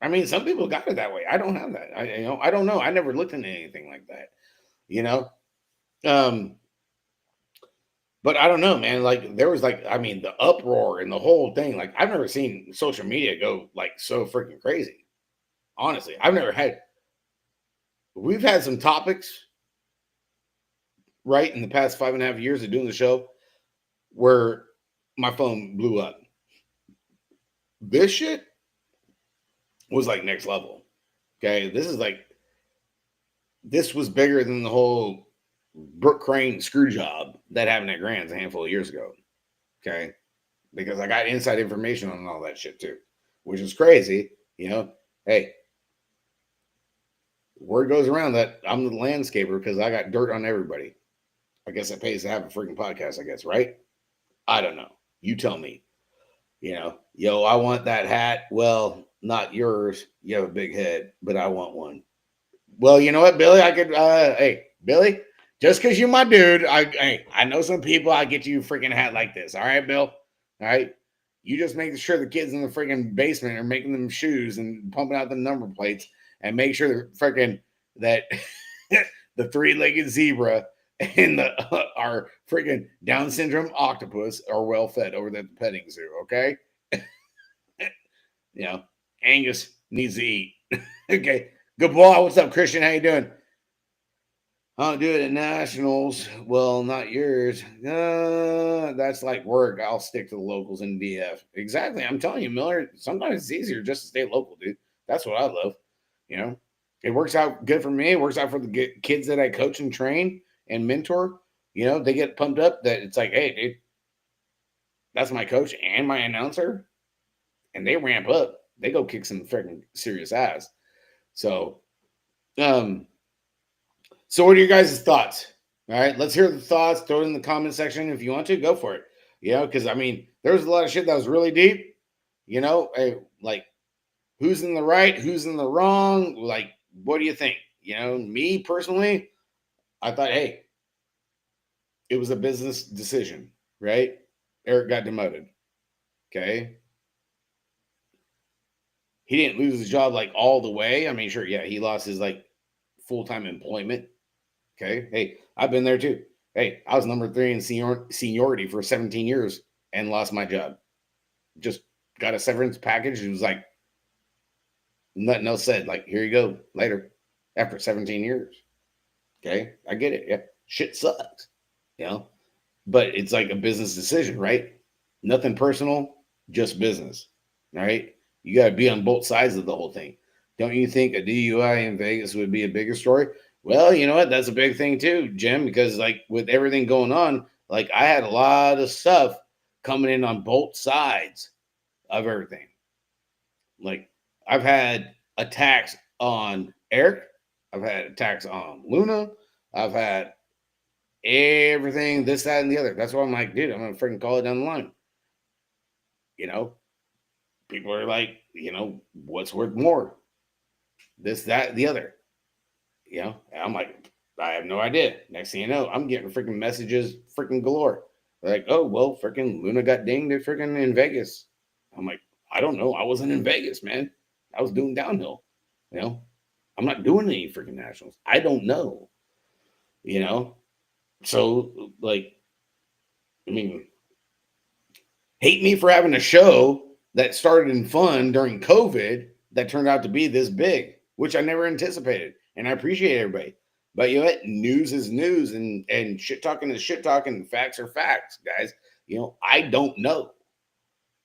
I mean, some people got it that way. I don't have that. I don't know. I never looked into anything like that. You know, um, but I don't know, man. Like there was like, I mean, the uproar and the whole thing. Like I've never seen social media go like so freaking crazy. Honestly, I've never had. We've had some topics, right, in the past 5.5 years of doing the show, where my phone blew up. This shit was like next level. Okay, this was bigger than the whole Brooke Crane screw job that happened at Grand's a handful of years ago. Okay, because I got inside information on all that shit too, which is crazy. You know, hey, word goes around that I'm the landscaper because I got dirt on everybody. I guess it pays to have a freaking podcast, I guess, right? I don't know. You tell me. You know, yo, I want that hat. Well, not yours. You have a big head, but I want one. Well, you know what, Billy? I could, hey, Billy, just because you're my dude, I know some people, I get you a freaking hat like this. All right, Bill? All right? You just make sure the kids in the freaking basement are making them shoes and pumping out the number plates and make sure they're freaking that the three-legged zebra and our freaking Down syndrome octopus are well fed over at the petting zoo, okay? You know, Angus needs to eat. Okay. Good boy. What's up, Christian? How you doing? I'll do it at nationals. Well, not yours. That's like work. I'll stick to the locals in DF. Exactly. I'm telling you, Miller, sometimes it's easier just to stay local, dude. That's what I love. You know, it works out good for me. It works out for the kids that I coach and train and mentor. You know, they get pumped up that it's like, hey, dude, that's my coach and my announcer. And they ramp up. They go kick some freaking serious ass. So, so what are your guys' thoughts? All right, let's hear the thoughts. Throw it in the comment section if you want to. Go for it. You know, because I mean, there was a lot of shit that was really deep. You know, like who's in the right, who's in the wrong. Like, what do you think? You know, me personally, I thought, hey, it was a business decision, right? Eric got demoted. Okay. He didn't lose his job like all the way. I mean, sure, yeah, he lost his like full-time employment, Okay. Hey, I've been there too. Hey, I was number 3 in seniority for 17 years and lost my job. Just got a severance package. It was like nothing else said. Like, here you go later after 17 years. Okay. I get it. Yeah. Shit sucks. You know, but it's like a business decision, right? Nothing personal, just business. All right. You got to be on both sides of the whole thing. Don't you think a DUI in Vegas would be a bigger story? Well, you know what? That's a big thing too, Jim, because like with everything going on, like I had a lot of stuff coming in on both sides of everything. Like I've had attacks on Eric, I've had attacks on Luna, I've had everything, this, that, and the other. That's why I'm like, dude, I'm gonna freaking call it down the line. You know, people are like, what's worth more? This, that, the other. And I'm like, I have no idea. Next thing you know, I'm getting freaking messages freaking galore. They're like, oh, well, freaking Luna got dinged at freaking in Vegas. I'm like, I don't know. I wasn't in Vegas, man. I was doing downhill. You know, I'm not doing any freaking nationals. I don't know. You know, so like, I mean, hate me for having a show that started in fun during COVID that turned out to be this big, which I never anticipated. And I appreciate everybody. But you know what? News is news, and shit talking is shit talking, and facts are facts, guys. I don't know.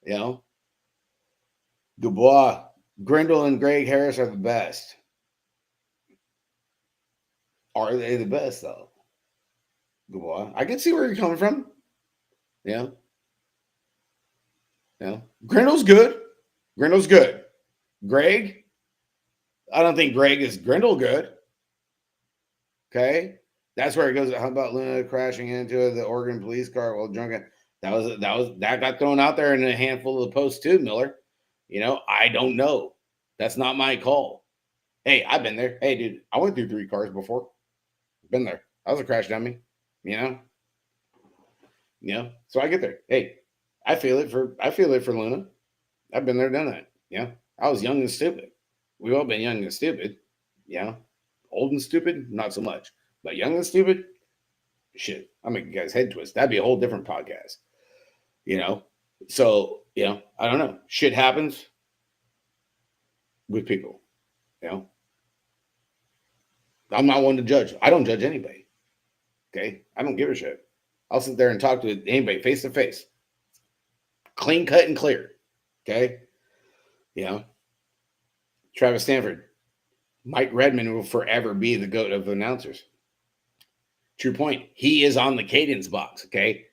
You know, Dubois, Grindle, and Greg Harris are the best. Are they the best though? Dubois, I can see where you're coming from. Yeah, yeah. Grindle's good. Grindle's good. Greg, I don't think Greg is Grindle good. Okay, that's where it goes. How about Luna crashing into the Oregon police car while drunk? That got thrown out there in a handful of the posts too, Miller. I don't know. That's not my call. Hey, I've been there. Hey, dude, I went through 3 cars before. Been there. That was a crash dummy. You know. So I get there. Hey, I feel it for Luna. I've been there, done that. I was young and stupid. We've all been young and stupid. Yeah. Old and stupid, not so much. But young and stupid, shit, I'm making you guys head twist. That'd be a whole different podcast. So, I don't know. Shit happens with people. I'm not one to judge. I don't judge anybody. Okay. I don't give a shit. I'll sit there and talk to anybody face to face. Clean cut and clear. Okay. Travis Stanford. Mike Redmond will forever be the GOAT of announcers. True point. He is on the cadence box, okay?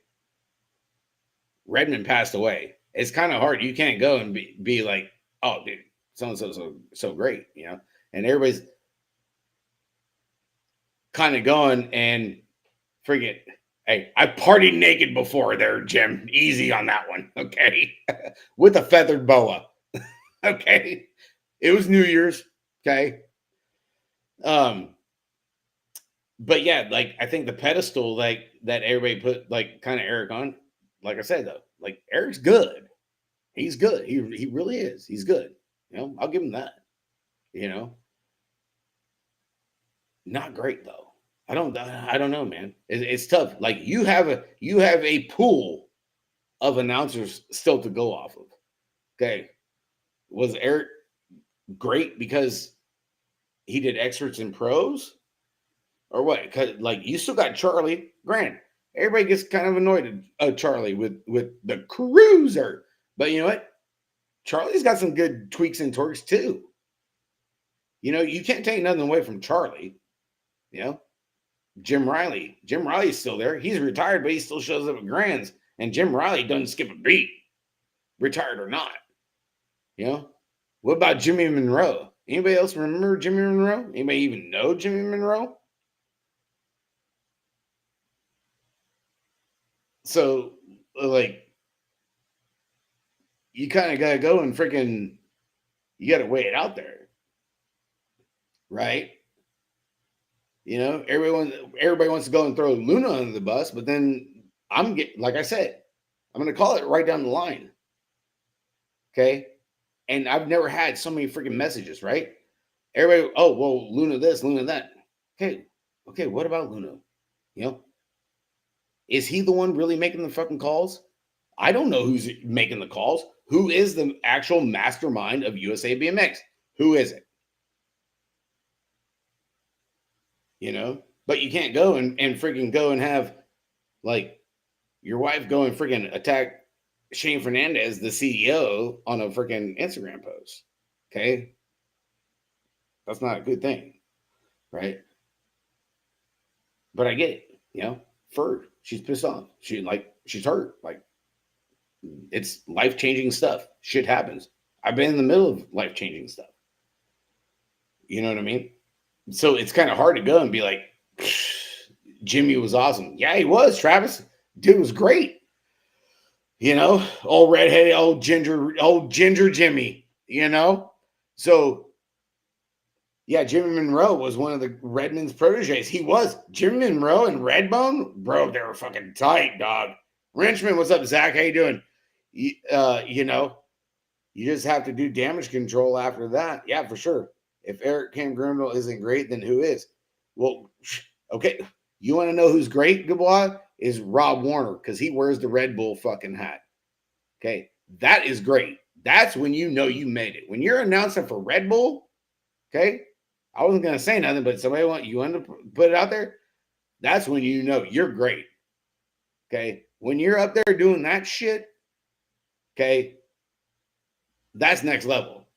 Redmond passed away. It's kind of hard. You can't go and be like, oh, dude, so-and-so so great, And everybody's kind of going and forget, hey, I partied naked before there, Jim. Easy on that one, okay? With a feathered boa, okay? It was New Year's, okay? But yeah, like I think the pedestal like that everybody put like kind of Eric on, like I said though, like Eric's good. He's good. He really is. He's good. I'll give him that. Not great though. I don't know, man. It's tough. Like you have a pool of announcers still to go off of. Okay. Was Eric great because he did experts and pros? Or what? Because like you still got Charlie Grant. Everybody gets kind of annoyed at Charlie with the cruiser, but you know what? Charlie's got some good tweaks and torques too. You can't take nothing away from Charlie. Jim Riley's still there. He's retired, but he still shows up at Grands. And Jim Riley doesn't skip a beat, retired or not. What about Jimmy Monroe? Anybody else remember Jimmy Monroe? Anybody even know Jimmy Monroe? So, like, you kind of got to go and freaking, you got to weigh it out there. Right? Everybody wants to go and throw Luna under the bus, but then like I said, I'm going to call it right down the line. Okay? And I've never had so many freaking messages, right? Everybody, oh, well, Luna this, Luna that. Okay. Okay, what about Luna? You know, is he the one really making the fucking calls? I don't know who's making the calls. Who is the actual mastermind of USA BMX? Who is it? You know, but you can't go and freaking go and have like your wife go and freaking attack Shane Fernandez, the CEO, on a freaking Instagram post. Okay, that's not a good thing, right? But I get it. You know, Ferg, she's pissed off. She's hurt. Like it's life changing stuff. Shit happens. I've been in the middle of life changing stuff. You know what I mean? So it's kind of hard to go and be like, Jimmy was awesome. Yeah, he was. Travis, dude was great. You know, old redheaded, old ginger Jimmy. You know, so yeah, Jimmy Monroe was one of the Redmond's proteges. He was. Jimmy Monroe and Redbone, bro, they were fucking tight, dog. Wrenchman, what's up, Zach? How you doing? You know, you just have to do damage control after that. Yeah, for sure. If Eric Cam Grindle isn't great, then who is? Well, okay. You want to know who's great, Dubois? Is Rob Warner, because he wears the Red Bull fucking hat. Okay. That is great. That's when you know you made it. When you're announcing for Red Bull, okay, I wasn't going to say nothing, but somebody want to put it out there. That's when you know you're great. Okay. When you're up there doing that shit, okay, that's next level.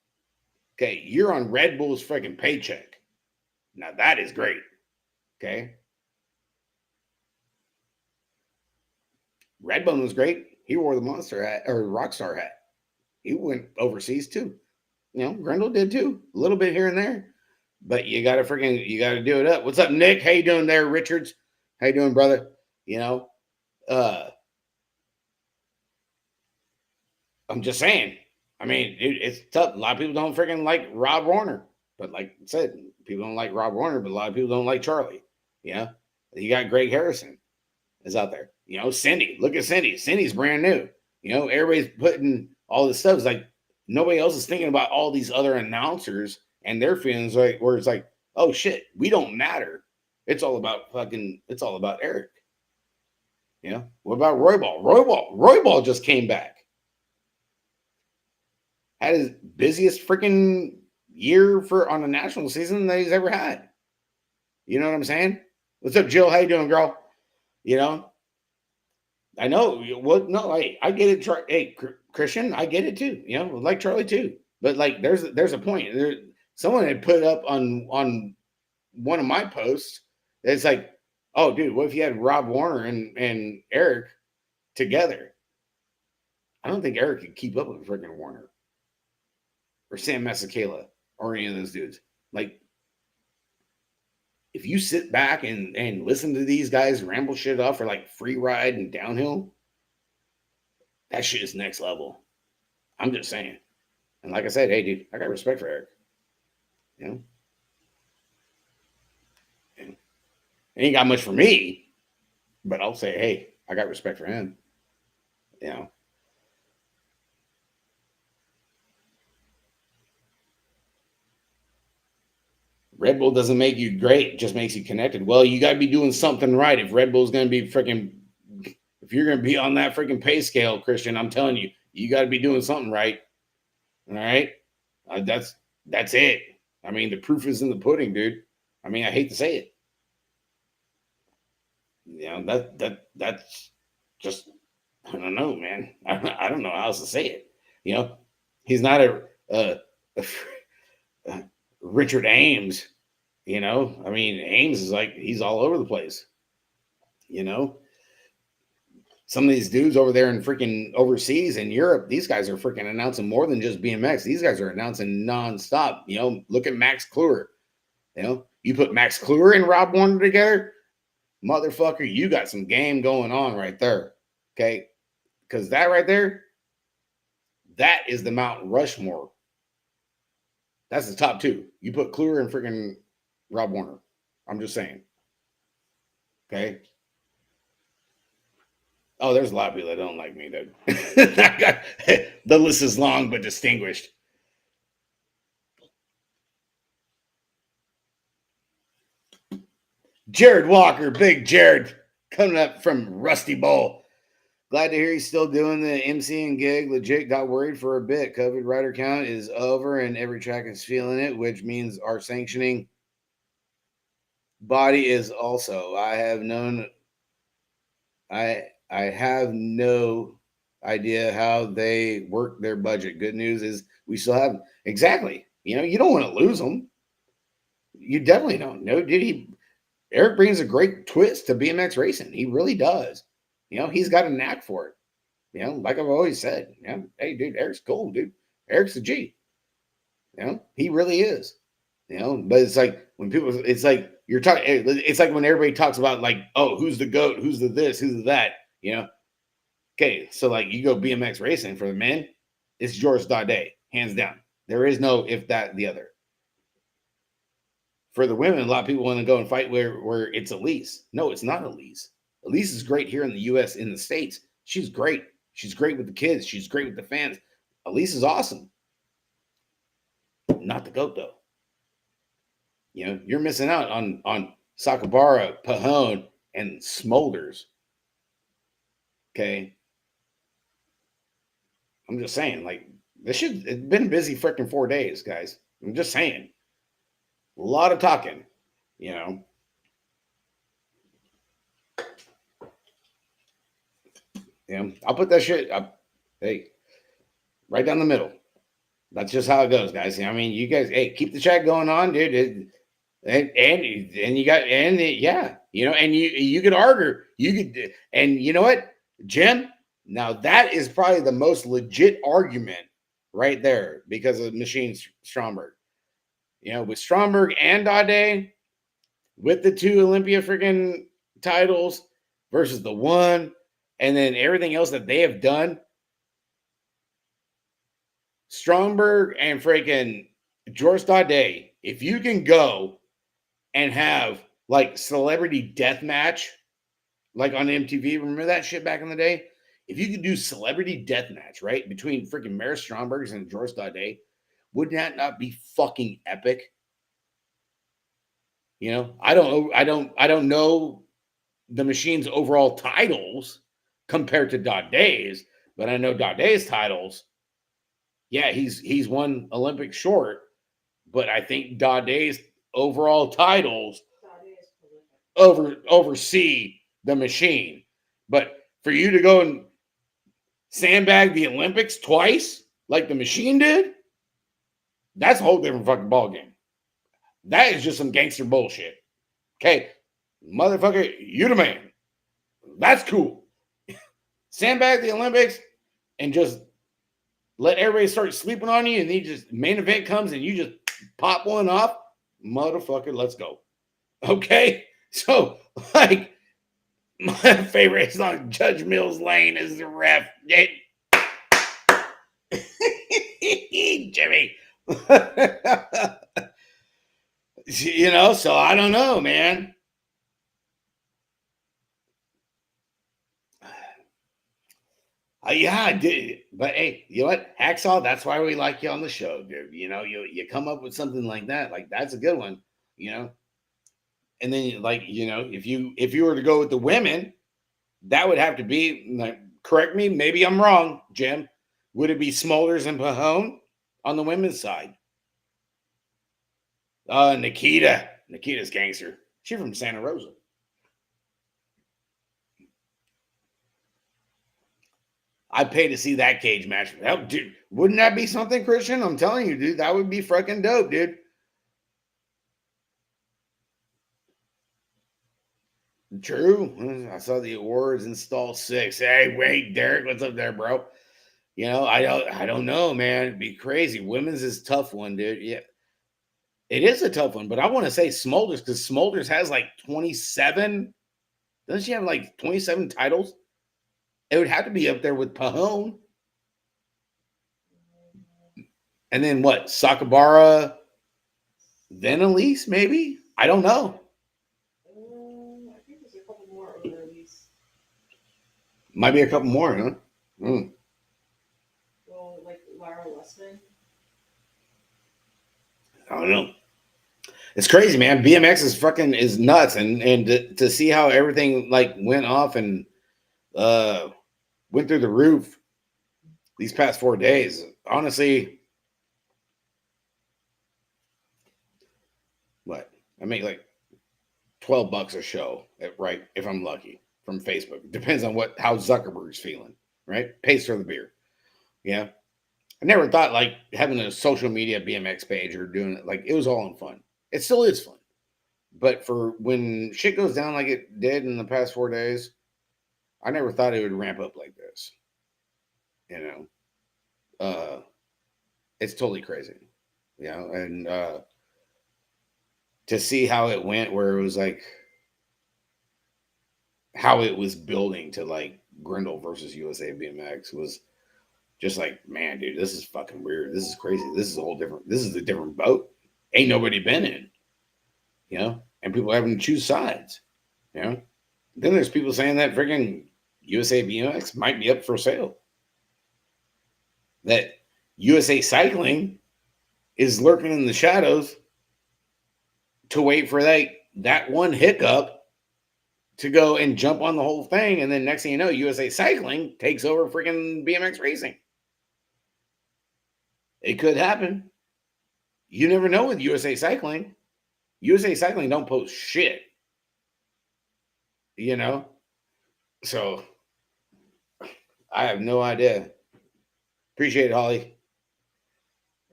Okay. You're on Red Bull's freaking paycheck. Now that is great. Okay. Redbone was great. He wore the monster hat or rockstar hat. He went overseas too. You know, Grindle did too. A little bit here and there. But you gotta do it up. What's up, Nick? How you doing there, Richards? How you doing, brother? You know, I'm just saying. I mean, it's tough. A lot of people don't freaking like Rob Warner, but like I said, people don't like Rob Warner, but a lot of people don't like Charlie. Yeah, you got Greg Harrison is out there. You know, Cindy. Look at Cindy. Cindy's brand new. You know, everybody's putting all this stuff. It's like nobody else is thinking about all these other announcers and their feelings. Like where it's like, oh shit, we don't matter. It's all about Eric. You know, what about Roybal? Roybal just came back. Had his busiest freaking year on a national season that he's ever had. You know what I'm saying? What's up, Jill? How you doing, girl? You know, I know. Well, no, I get it. Hey, Christian, I get it too. You know, like Charlie too. But like, there's a point. Someone had put up on one of my posts. It's like, oh, dude, what if you had Rob Warner and Eric together? I don't think Eric could keep up with freaking Warner or Sam Masakela or any of those dudes. Like, if you sit back and listen to these guys ramble shit off for like free ride and downhill, that shit is next level. I'm just saying. And like I said, hey, dude, I got respect for Eric. You know? And he ain't got much for me, but I'll say, hey, I got respect for him. You know? Red Bull doesn't make you great, it just makes you connected. Well, you got to be doing something right. If Red Bull's going to be freaking, if you're going to be on that freaking pay scale, Christian, I'm telling you, you got to be doing something right. All right? That's it. I mean, the proof is in the pudding, dude. I mean, I hate to say it. You know, that's just, I don't know, man. I don't know how else to say it. You know, he's not a Richard Ames, you know. I mean, Ames is like, he's all over the place, you know. Some of these dudes over there in freaking overseas in Europe, these guys are freaking announcing more than just BMX. These guys are announcing nonstop. You know, look at Max Kluwer. You know, you put Max Kluwer and Rob Warner together, motherfucker, you got some game going on right there. Okay. Because that right there, that is the Mount Rushmore. That's the top two. You put Kluwer and freaking Rob Warner. I'm just saying. Okay. Oh, there's a lot of people that don't like me, dude. The list is long but distinguished. Jared Walker, big Jared, coming up from Rusty Bowl. Glad to hear he's still doing the MCing gig. Legit got worried for a bit. COVID rider count is over and every track is feeling it, which means our sanctioning body is also. I have no idea how they work their budget. Good news is we still have exactly. You don't want to lose them. You definitely don't. No, Eric brings a great twist to BMX racing. He really does. He's got a knack for it. Like I've always said. Hey, dude, Eric's cool, dude. Eric's a G. He really is. But it's like when people, it's like you're talking. It's like when everybody talks about like, oh, who's the GOAT? Who's the this? Who's the that? Okay, so like you go BMX racing for the men, it's George Daudet, hands down. There is no if that the other. For the women, a lot of people want to go and fight where it's Elise. No, it's not Elise. Elise is great here in the U.S. in the States. She's great. She's great with the kids. She's great with the fans. Elise is awesome. Not the GOAT though. You're missing out on Sakabara, Pahone, and Smolders. Okay. I'm just saying, like, it's been a busy freaking 4 days, guys. I'm just saying. A lot of talking, I'll put that shit up. Hey, right down the middle. That's just how it goes, guys. I mean, you guys, hey, keep the chat going on, dude. And you got and you could argue, and you know what, Jim? Now that is probably the most legit argument right there because of Machine Stromberg. With Stromberg and Daudet, with the 2 Olympia freaking titles versus the 1, and then everything else that they have done. Stromberg and freaking George Daudet, if you can go and have like celebrity death match, like on MTV, remember that shit back in the day? If you could do celebrity death match, right, between freaking Maris Stromberg and George Daudet, would that not be fucking epic? I don't know the Machine's overall titles compared to Daudet's, but I know Daudet's titles. Yeah, he's one Olympic short, but I think Daudet's overall titles oversee the Machine. But for you to go and sandbag the Olympics twice, like the Machine did, that's a whole different fucking ballgame. That is just some gangster bullshit. Okay, motherfucker, you the man. That's cool. Sandbag the Olympics and just let everybody start sleeping on you, and then just main event comes and you just pop one off. Motherfucker, let's go. Okay? So, like, my favorite song, Judge Mills Lane, is the ref. Jimmy. So I don't know, man. Yeah, I did. But hey, you know what? Hacksaw, that's why we like you on the show, dude. You come up with something like that. Like, that's a good one, And then, like, if you were to go with the women, that would have to be, like, correct me, maybe I'm wrong, Jim. Would it be Smolders and Pahone on the women's side? Nikita. Nikita's gangster. She's from Santa Rosa. I'd pay to see that cage match. Dude, wouldn't that be something, Christian? I'm telling you, dude, that would be freaking dope, dude. True. I saw the awards install 6. Hey, wait, Derek, what's up there, bro? I don't know, man. It'd be crazy. Women's is a tough one, dude. Yeah. It is a tough one, but I want to say Smolders, because Smolders has like 27. Doesn't she have like 27 titles? It would have to be up there with Pahone. And then what? Sakabara, then Elise, maybe? I don't know. I think there's a couple more over Elise. Might be a couple more, huh? Well, like Lara Westman. I don't know. It's crazy, man. BMX is nuts, and to see how everything like went off and uh went through the roof these past 4 days. Honestly, what I make like $12 a show, right? If I'm lucky from Facebook. Depends on how Zuckerberg's feeling, right? Pays for the beer. Yeah. I never thought like having a social media BMX page or doing it like it was all in fun. It still is fun. But for when shit goes down like it did in the past 4 days, I never thought it would ramp up like this. You know, it's totally crazy. You know, and to see how it went, where it was like how it was building to like Grindle versus USA BMX was just like, man, dude, this is fucking weird. This is crazy. This is a whole different. This is a different boat. Ain't nobody been in, you know, and people having to choose sides, you know. Then there's people saying that freaking USA BMX might be up for sale. That USA Cycling is lurking in the shadows to wait for that one hiccup to go and jump on the whole thing, and then next thing you know, USA Cycling takes over freaking BMX racing. It could happen. You never know with USA Cycling. USA Cycling don't post shit. You know? So I have no idea. Appreciate it, Holly.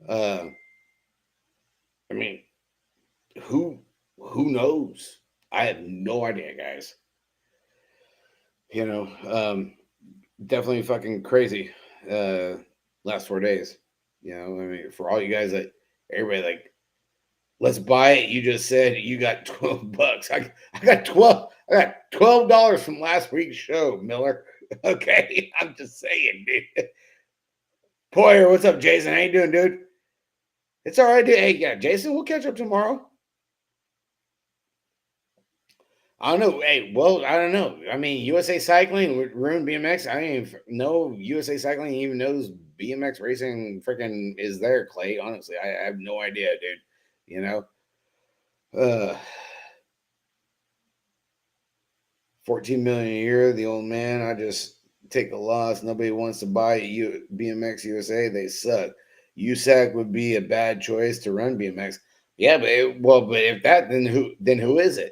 I mean, who knows? I have no idea, guys. You know, definitely fucking crazy. Last 4 days. You know, I mean, for all you guys that everybody like, let's buy it. You just said you got $12. I got $12 from last week's show, Miller. Okay, I'm just saying, dude. Poyer, what's up, Jason? How you doing, dude? It's all right, dude. Hey, yeah, Jason, we'll catch up tomorrow. I don't know. Hey, well, I don't know. I mean, USA Cycling would ruin BMX. I don't even know USA Cycling even knows BMX racing freaking is there, Clay. Honestly, I have no idea, dude. You know, 14 million a year. The old man. I just take the loss. Nobody wants to buy BMX USA. They suck. USAC would be a bad choice to run BMX. Yeah, but if that, then who is it?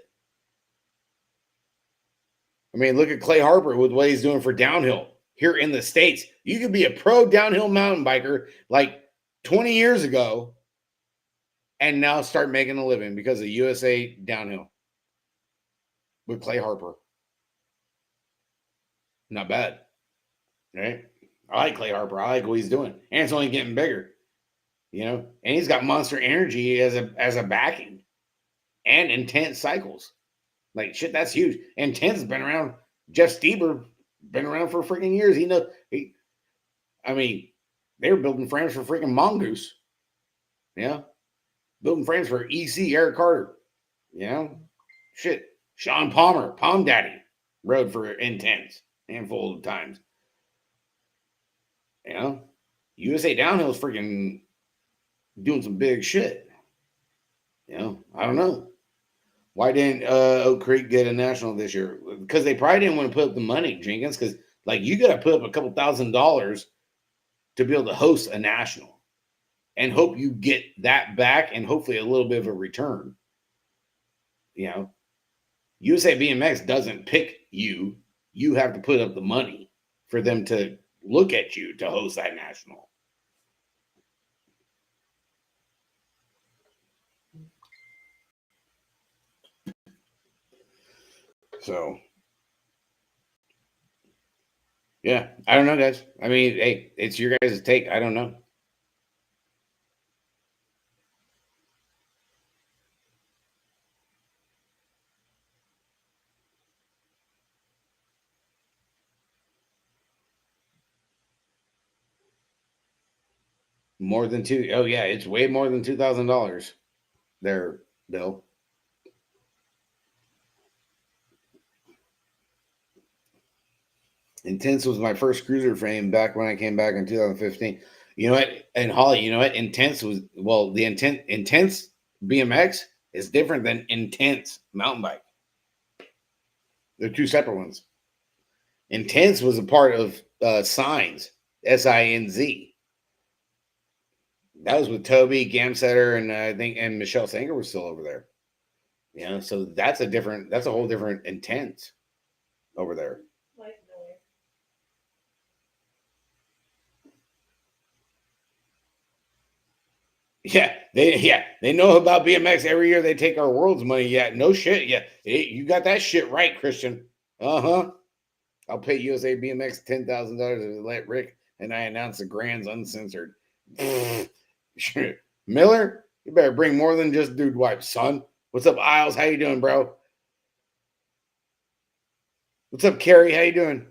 I mean, look at Clay Harper with what he's doing for downhill here in the States. You could be a pro downhill mountain biker like 20 years ago and now start making a living because of USA downhill with Clay Harper. Not bad, right? I like Clay Harper. I like what he's doing. And it's only getting bigger, you know? And he's got Monster Energy as a backing and Intense Cycles. Like, shit, that's huge. Intense has been around. Jeff Stieber been around for freaking years. I mean, they were building frames for freaking Mongoose. Yeah. Building frames for EC, Eric Carter. You know? Shit. Sean Palmer, Palm Daddy, rode for Intense a handful of times. You know? USA Downhill is freaking doing some big shit. You know? I don't know. Why didn't Oak Creek get a national this year? Because they probably didn't want to put up the money, Jenkins, because like you got to put up a couple $1,000s to be able to host a national and hope you get that back and hopefully a little bit of a return. You know, USA BMX doesn't pick you. You have to put up the money for them to look at you to host that national. So, yeah, I don't know, guys. I mean, hey, it's your guys' take. I don't know. More than two. Oh, yeah, it's way more than $2,000 there, Bill. Intense was my first cruiser frame back when I came back in 2015. You know what? And Holly, you know what? Intense was the Intense BMX is different than intense mountain bike. They're two separate ones. Intense was a part of Signs, SINZ. That was with Toby Gamsetter, and I think and Michelle Sanger was still over there. You know, so that's a whole different Intense over there. Yeah, they know about BMX every year. They take our world's money. Yeah, no shit. Yeah, you got that shit right, Christian. I'll pay USA BMX $10,000 to let Rick and I announce the grands uncensored. Miller, you better bring more than just dude wipes, son. What's up, Isles? How you doing, bro? What's up, Carrie? How you doing?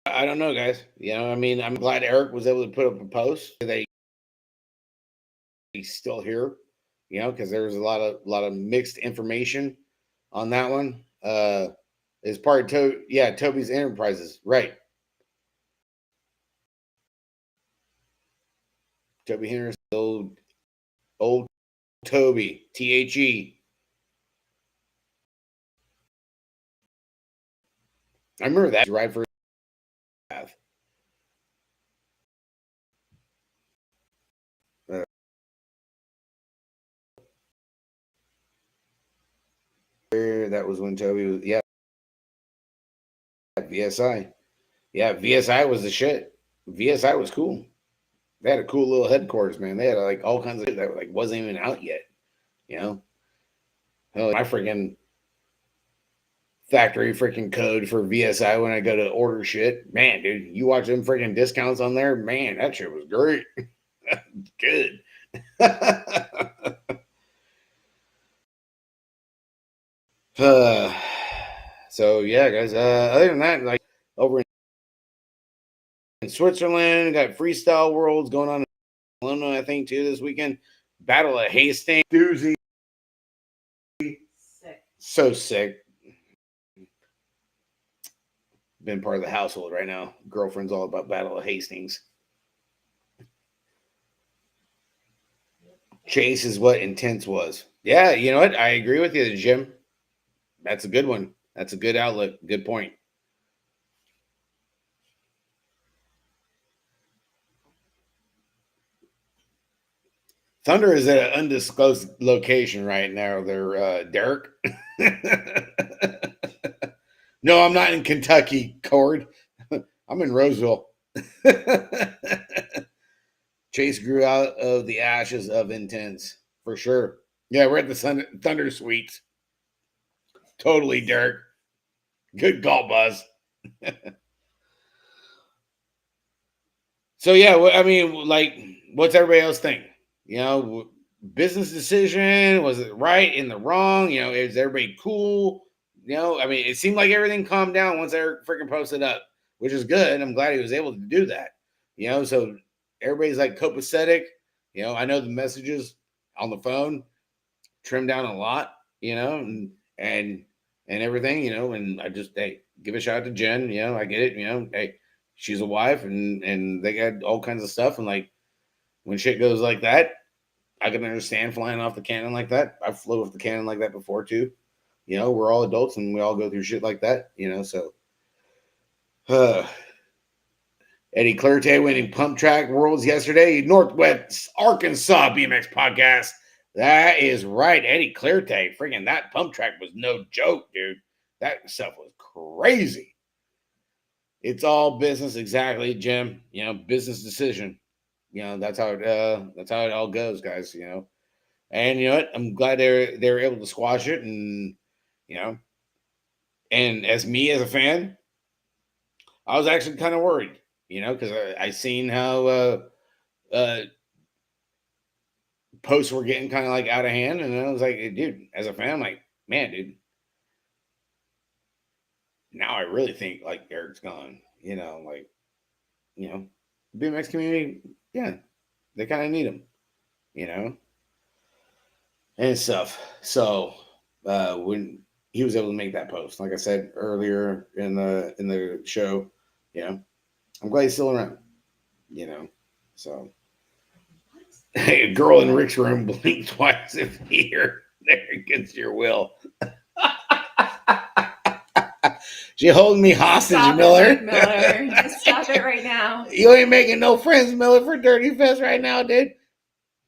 I don't know, guys. You know, I mean, I'm glad Eric was able to put up a post that he's still here. You know, because there was a lot of mixed information on that one. Is part of Toby's Enterprises, right? Toby Henderson, old Toby, THE. I remember that right for that was when Toby was VSI. Yeah, VSI was the shit. VSI was cool. They had a cool little headquarters, man. They had like all kinds of shit that like wasn't even out yet. You know, hell, my freaking factory freaking code for VSI when I go to order shit. Man, dude, you watch them freaking discounts on there. Man, that shit was great. Good. So yeah, guys. Other than that, like over in Switzerland, got freestyle worlds going on in London, I think, too, this weekend. Battle of Hastings, doozy. Sick. So sick. Been part of the household right now. Girlfriend's all about Battle of Hastings. Chase is what Intense was. Yeah, you know what? I agree with you, Jim. That's a good one. That's a good outlook. Good point. Thunder is at an undisclosed location right now. They're Derek. No, I'm not in Kentucky, Cord. I'm in Roseville. Chase grew out of the ashes of Intense, for sure. Yeah, we're at the Thunder Suites. Totally, Derek. Good call, Buzz. So yeah, I mean, like, what's everybody else think? You know, business decision, was it right, in the wrong? You know, is everybody cool? You know, I mean, it seemed like everything calmed down once Eric freaking posted up, which is good. I'm glad he was able to do that. You know, so everybody's like copacetic. You know, I know the messages on the phone trimmed down a lot. You know, and everything. You know, and I just give a shout out to Jen. You know, I get it. You know, hey, she's a wife, and they got all kinds of stuff, and like when shit goes like that, I can understand flying off the cannon like that. I've flew off the cannon like that before too. You know, we're all adults and we all go through shit like that. You know, so Eddie Clerté winning pump track worlds yesterday. Northwest Arkansas BMX podcast. That is right, Eddie Clerté. Freaking that pump track was no joke, dude. That stuff was crazy. It's all business, exactly, Jim. You know, business decision. You know, that's how it all goes, guys. You know, and you know what? I'm glad they're able to squash it, and you know, and as a fan, I was actually kind of worried, you know, because I seen how uh, posts were getting kind of like out of hand, and I was like, hey, dude, as a fan, I'm like, man, dude, now I really think like Eric's gone, you know, like, you know, BMX community, yeah, they kind of need him, you know, and stuff. So when he was able to make that post, like I said earlier in the show, you know, I'm glad he's still around, you know. So, a girl in Rick's room blink twice if you're there against your will. She holding me hostage, Stop Miller. it, Mike Miller. Just stop it right now. You ain't making no friends, Miller, for Dirty Fest right now, dude.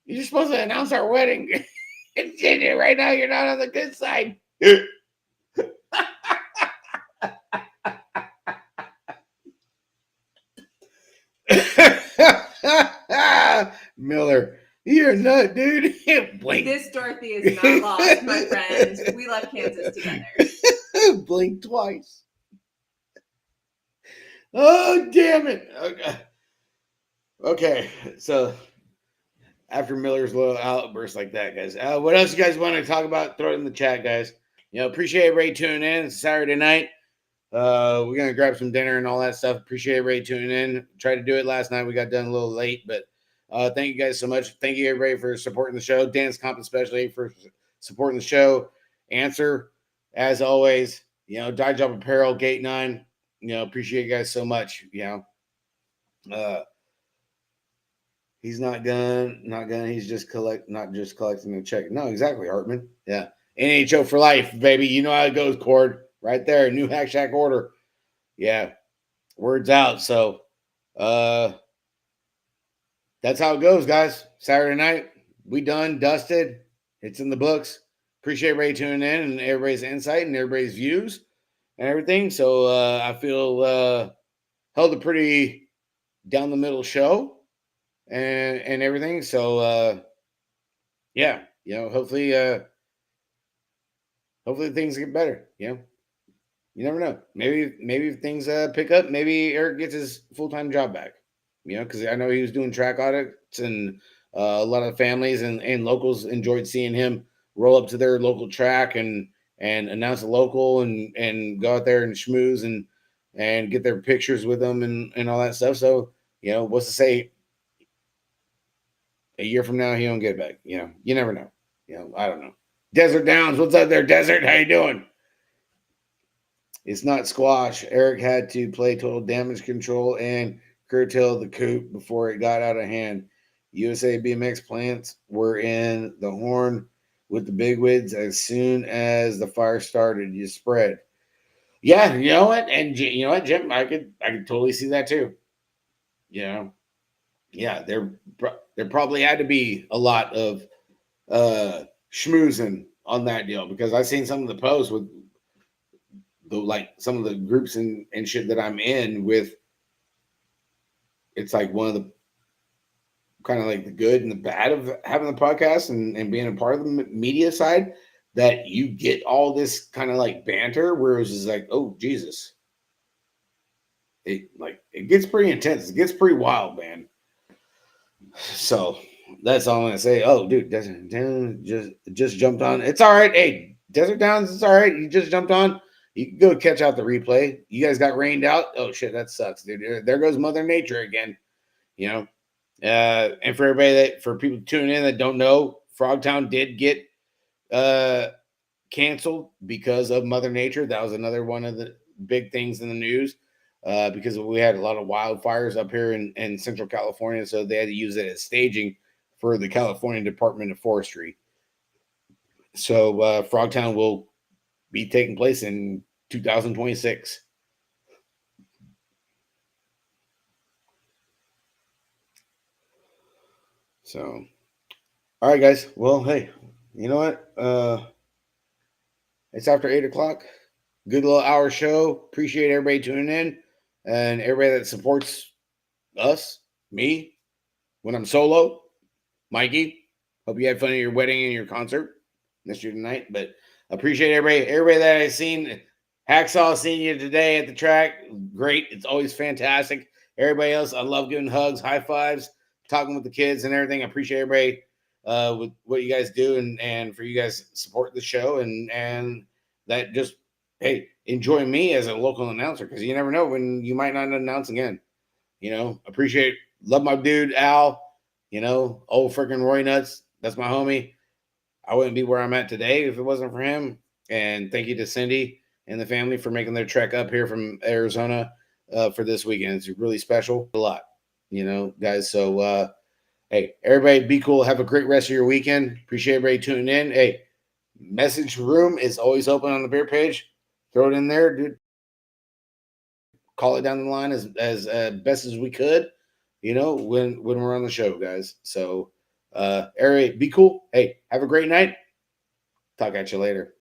You're supposed to announce our wedding. And right now, you're not on the good side. Miller, you're nut, dude. Blink. This Dorothy is not lost, my friend. We left Kansas together. Blink twice. Oh, damn it. Okay, so after Miller's little outburst like that, guys, what else you guys want to talk about? Throw it in the chat, guys. Appreciate everybody tuning in. It's Saturday night. We're gonna grab some dinner and all that stuff. Appreciate everybody tuning in. Tried to do it last night. We got done a little late, but thank you guys so much. Thank you everybody for supporting the show. Dance Comp especially for supporting the show. Answer, as always, Dye Job Apparel, Gate 9. Appreciate you guys so much. He's not gonna. He's just not just collecting a check. No, exactly, Hartman. Yeah. NHO for life, baby. You know how it goes, Cord. Right there. New Hack Shack order. Yeah. Words out. So that's how it goes, guys. Saturday night. We done, dusted. It's in the books. Appreciate everybody tuning in and everybody's insight and everybody's views and everything. So I feel held a pretty down the middle show and everything. So yeah, hopefully things get better. You never know. Maybe if things pick up, maybe Eric gets his full-time job back. Because I know he was doing track audits, and a lot of families and locals enjoyed seeing him roll up to their local track and announce a local and go out there and schmooze and get their pictures with them and all that stuff. So, what's to say a year from now he don't get it back? You never know. I don't know. Desert Downs, what's up there, Desert? How you doing? It's not squash. Eric had to play total damage control and curtail the coop before it got out of hand. USA BMX plants were in the horn with the bigwigs as soon as the fire started. You spread. Yeah, you know what? And you know what, Jim? I could totally see that too. Yeah, there probably had to be a lot of schmoozing on that deal, because I've seen some of the posts with some of the groups and shit that I'm in with. It's like one of the kind of like the good and the bad of having the podcast and being a part of the media side, that you get all this kind of like banter where it's just like, oh Jesus, it gets pretty intense. It gets pretty wild, man. So that's all I'm gonna say. Oh, dude, Desert Downs just jumped on. It's all right. Hey, Desert Downs, it's all right. You just jumped on. You can go catch out the replay. You guys got rained out. Oh shit, that sucks, dude. There goes Mother Nature again. And for people tuning in that don't know, Frogtown did get canceled because of Mother Nature. That was another one of the big things in the news, because we had a lot of wildfires up here in Central California, so they had to use it as staging for the California Department of Forestry. So Frogtown will be taking place in 2026. So, all right, guys. Well, hey, you know what? It's after 8:00. Good little hour show. Appreciate everybody tuning in and everybody that supports us, me, when I'm solo. Mikey, hope you had fun at your wedding and your concert. Missed you tonight, but appreciate everybody that I've seen. Hacksaw, seeing you today at the track. Great. It's always fantastic. Everybody else, I love giving hugs, high fives, talking with the kids and everything. I appreciate everybody with what you guys do and for you guys support the show and that just, hey, enjoy me as a local announcer, because you never know when you might not announce again. Love my dude, Al, old freaking Roy Nuts. That's my homie. I wouldn't be where I'm at today if it wasn't for him. And thank you to Cindy and the family for making their trek up here from Arizona for this weekend. It's really special. A lot. guys. So hey, everybody, be cool. Have a great rest of your weekend. Appreciate everybody tuning in. Hey, message room is always open on the beer page. Throw it in there, dude. Call it down the line as best as we could, when we're on the show, guys. So everybody, be cool. Hey, have a great night. Talk at you later.